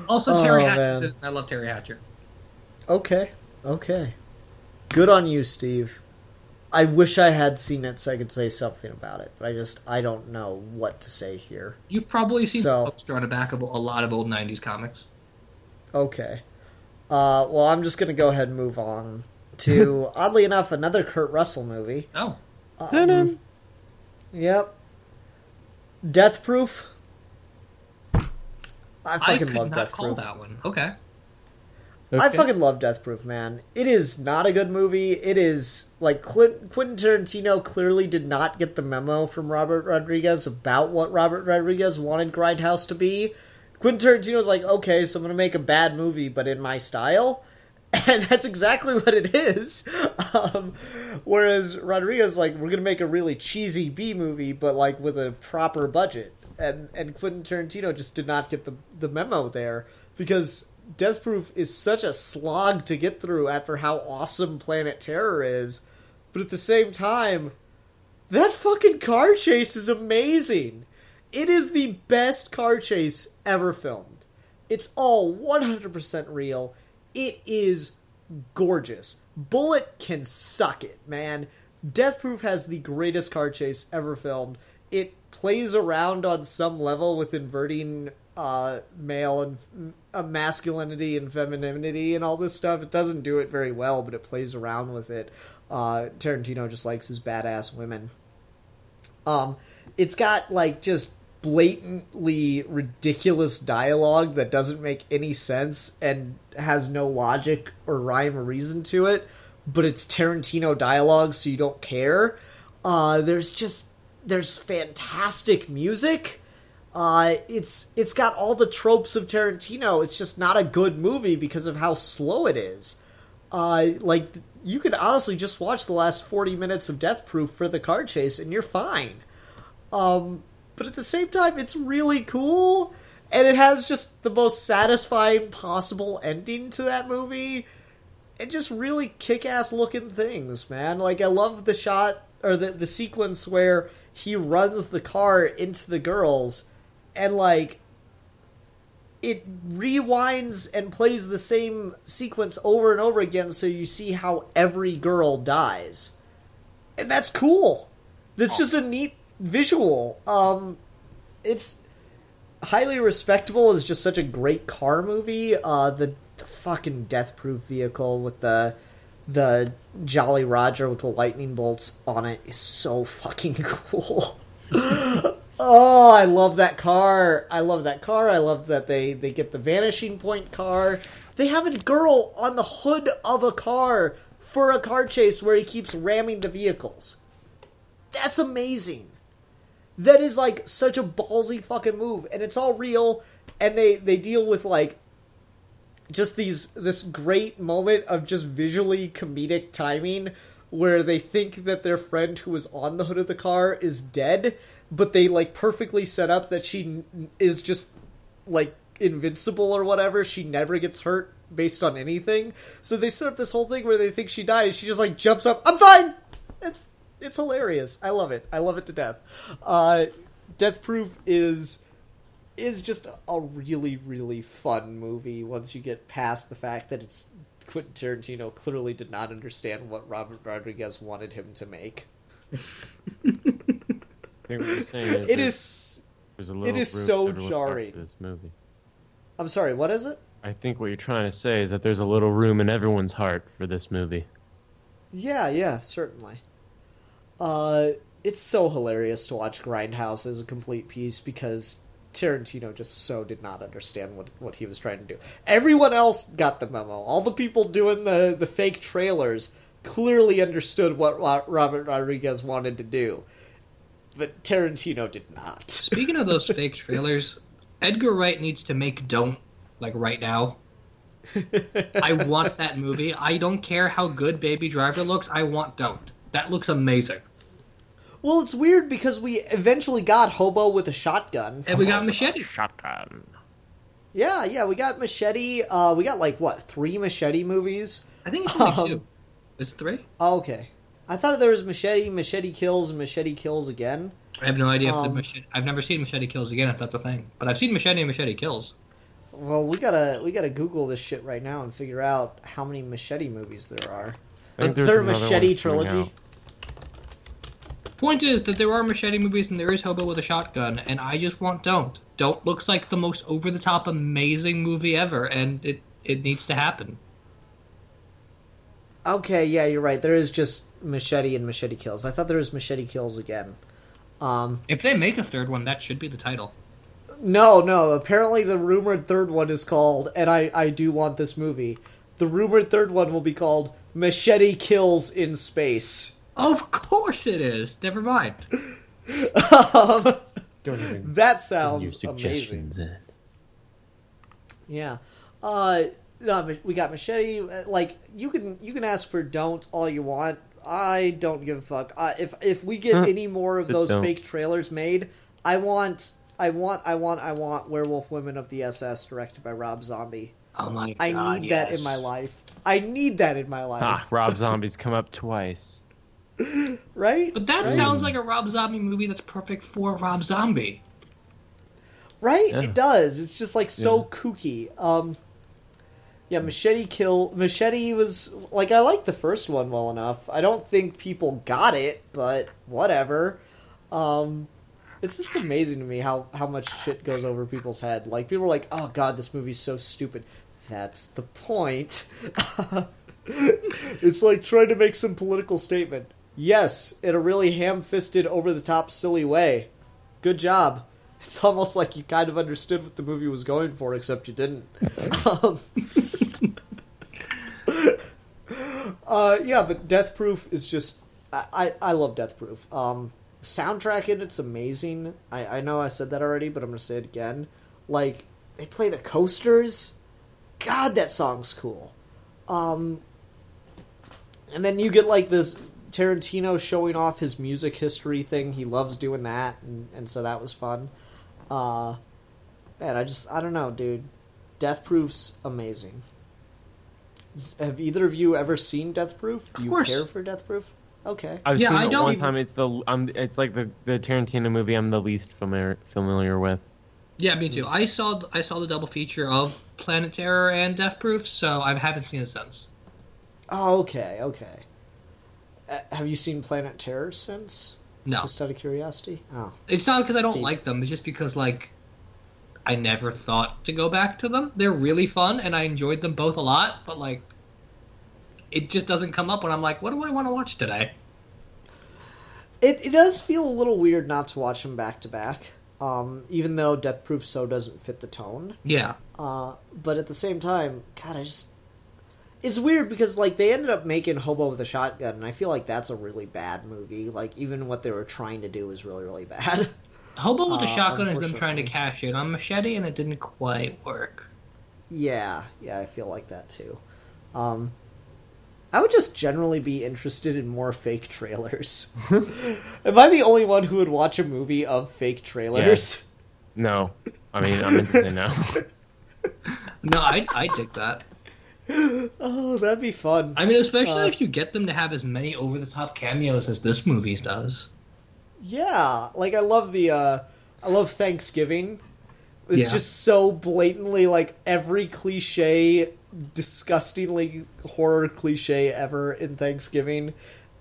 Also, Terry Hatcher's in it, and I love Terry Hatcher. Okay. Good on you, Steve. I wish I had seen it so I could say something about it, but I don't know what to say here. You've probably seen the poster on the back of a lot of old 90s comics. Okay. Well, I'm just going to go ahead and move on to, oddly enough, another Kurt Russell movie. Oh. Yep. Death Proof. I fucking love Death Proof. I could not call that one. Okay. I fucking love Death Proof, man. It is not a good movie. It is, like, Quentin Tarantino clearly did not get the memo from Robert Rodriguez about what Robert Rodriguez wanted Grindhouse to be. Quentin Tarantino was like, okay, so I'm going to make a bad movie, but in my style. And that's exactly what it is. Whereas Rodriguez, like, we're going to make a really cheesy B movie, but, like, with a proper budget. And Quentin Tarantino just did not get the memo there. Because Death Proof is such a slog to get through after how awesome Planet Terror is. But at the same time, that fucking car chase is amazing. It is the best car chase ever filmed. It's all 100% real. It is gorgeous. Bullet can suck it, man. Death Proof has the greatest car chase ever filmed. It plays around on some level with inverting male and masculinity and femininity and all this stuff. It doesn't do it very well, but it plays around with it. Tarantino just likes his badass women. It's got, like, just blatantly ridiculous dialogue that doesn't make any sense and has no logic or rhyme or reason to it, but it's Tarantino dialogue, so you don't care. There's fantastic music. It's got all the tropes of Tarantino. It's just not a good movie because of how slow it is. Like, you could honestly just watch the last 40 minutes of Death Proof for the car chase and you're fine. But at the same time, it's really cool, and it has just the most satisfying possible ending to that movie, and just really kick-ass looking things, man. Like, I love the shot, or the sequence where he runs the car into the girls, and, like, it rewinds and plays the same sequence over and over again so you see how every girl dies. And that's cool. That's just a neat visual. It's highly respectable. It's just such a great car movie. The fucking Death Proof vehicle with the Jolly Roger with the lightning bolts on it is so fucking cool. Oh, I love that car. I love that they get the vanishing point car. They have a girl on the hood of a car for a car chase where he keeps ramming the vehicles. That's amazing. That is, like, such a ballsy fucking move, and it's all real, and they deal with, like, just this great moment of just visually comedic timing where they think that their friend who was on the hood of the car is dead, but they, like, perfectly set up that she is just, like, invincible or whatever. She never gets hurt based on anything. So they set up this whole thing where they think she dies. She just, like, jumps up. I'm fine! It's hilarious. I love it. I love it to death. Death Proof is just a really, really fun movie once you get past the fact that it's Quentin Tarantino clearly did not understand what Robert Rodriguez wanted him to make. I think what you're saying is it is so jarring. This movie. I'm sorry, what is it? I think what you're trying to say is that there's a little room in everyone's heart for this movie. Yeah, certainly. It's so hilarious to watch Grindhouse as a complete piece because Tarantino just so did not understand what he was trying to do. Everyone else got the memo. All the people doing the fake trailers clearly understood what Robert Rodriguez wanted to do. But Tarantino did not. Speaking of those fake trailers, Edgar Wright needs to make Don't, like, right now. I want that movie. I don't care how good Baby Driver looks. I want Don't. That looks amazing. Well, it's weird because we eventually got Hobo with a Shotgun. And we got Machete. Shotgun. Yeah, we got Machete. We got, like, what, 3 Machete movies? I think it's only 2. Is it 3? Oh, okay. I thought there was Machete Kills, and Machete Kills Again. I have no idea if the Machete... I've never seen Machete Kills Again, if that's a thing. But I've seen Machete and Machete Kills. Well, we gotta Google this shit right now and figure out how many Machete movies there are. Is there a Machete trilogy? Point is that there are Machete movies and there is Hobo with a Shotgun, and I just want Don't. Don't looks like the most over-the-top amazing movie ever, and it needs to happen. Okay, yeah, you're right. There is just Machete and Machete Kills. I thought there was Machete Kills Again. If they make a third one, that should be the title. No. Apparently the rumored third one is called, and I do want this movie, the rumored third one will be called Machete Kills in Space. Of course it is. Never mind. Don't even that sounds amazing. Yeah. No, we got Machete. Like, you can ask for Don't all you want. I don't give a fuck. If we get any more of those fake trailers made, I want Werewolf Women of the SS directed by Rob Zombie. Oh my god! I need that in my life. I need that in my life. Rob Zombie's come up twice. Right? But that sounds like a Rob Zombie movie that's perfect for Rob Zombie. Right? Yeah. It does. It's just like so kooky. Yeah, Machete was like, I liked the first one well enough. I don't think people got it, but whatever. It's amazing to me how much shit goes over people's head. Like, people are like, oh god, this movie's so stupid. That's the point. It's like trying to make some political statement. Yes, in a really ham-fisted, over-the-top, silly way. Good job. It's almost like you kind of understood what the movie was going for, except you didn't. Yeah, but Death Proof is just... I love Death Proof. Soundtrack in it's amazing. I know I said that already, but I'm going to say it again. Like, they play the Coasters. God, that song's cool. And then you get, like, this Tarantino showing off his music history thing. He loves doing that, and so that was fun. Man, I don't know, dude. Death Proof's amazing. Have either of you ever seen Death Proof? Do you care for Death Proof? Okay. I've seen it one time. It's like the Tarantino movie I'm the least familiar with. Yeah, me too. I saw the double feature of Planet Terror and Death Proof, so I haven't seen it since. Oh, okay. Have you seen Planet Terror since? No. Just out of curiosity? Oh. It's not because I don't like them. It's just because, like, I never thought to go back to them. They're really fun, and I enjoyed them both a lot, but, like, it just doesn't come up when I'm like, what do I want to watch today? It does feel a little weird not to watch them back to back, even though Death Proof so doesn't fit the tone. Yeah. But at the same time, God, it's weird because, like, they ended up making Hobo with a Shotgun, and I feel like that's a really bad movie. Like, even what they were trying to do was really, really bad. Hobo with a Shotgun is them trying to cash in on Machete, and it didn't quite work. Yeah, I feel like that too. I would just generally be interested in more fake trailers. Am I the only one who would watch a movie of fake trailers? Yeah. No. I mean, I'm into no. No, I dig that. Oh, that'd be fun. I mean, especially if you get them to have as many over-the-top cameos as this movie does. Yeah, like I love Thanksgiving. It's just so blatantly like every cliche, disgustingly horror cliche ever in Thanksgiving,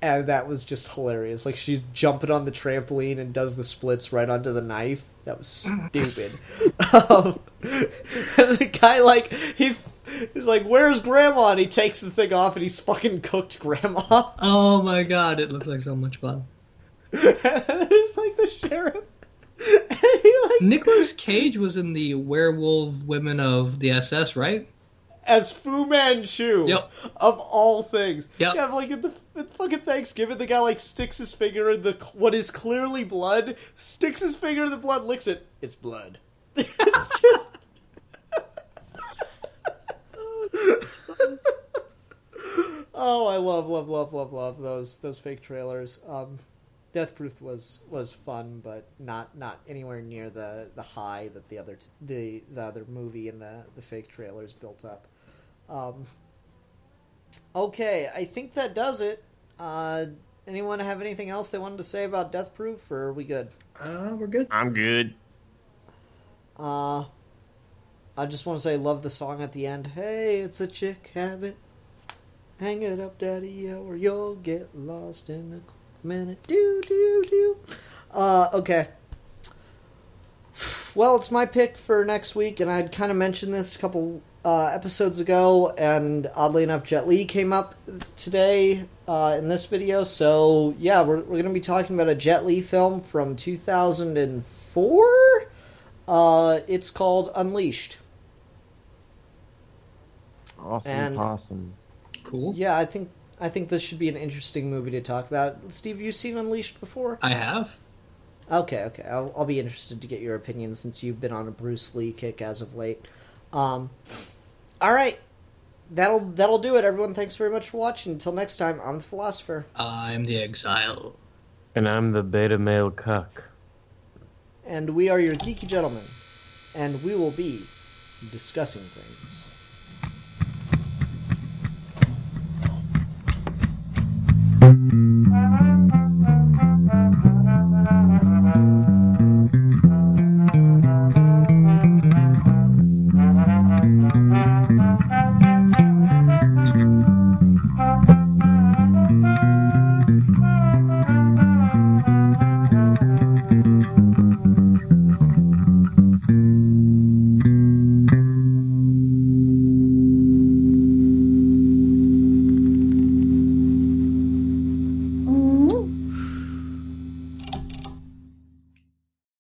and that was just hilarious. Like, she's jumping on the trampoline and does the splits right onto the knife. That was stupid. And the guy, like, he's like, "Where's Grandma?" And he takes the thing off, and he's fucking cooked Grandma. Oh my god, it looked like so much fun. And there's like the sheriff. And he, like, Nicolas Cage was in the Werewolf Women of the SS, right? As Fu Manchu. Yep. Of all things. Yep. Yeah, like at the fucking Thanksgiving, the guy like sticks his finger in what is clearly blood, sticks his finger in the blood, licks it. It's blood. It's just. Oh, I love those fake trailers. Death Proof was fun, but not anywhere near the high that the other movie and the fake trailers built up. Okay, I think that does it. Anyone have anything else they wanted to say about Death Proof, or are we good? We're good. I'm good. I just want to say, love the song at the end. Hey, it's a chick habit. Hang it up, daddy, or you'll get lost in a minute. Do, do, do. Okay. Well, it's my pick for next week, and I'd kind of mentioned this a couple episodes ago, and oddly enough, Jet Li came up today in this video. So, yeah, we're going to be talking about a Jet Li film from 2004. It's called Unleashed. Awesome. Cool. Yeah, I think this should be an interesting movie to talk about. Steve, you seen Unleashed before? I have. Okay. I'll be interested to get your opinion since you've been on a Bruce Lee kick as of late. All right, that'll do it. Everyone, thanks very much for watching. Until next time, I'm the Philosopher. I'm the Exile. And I'm the beta male cuck. And we are your Geeky Gentlemen. And we will be discussing things.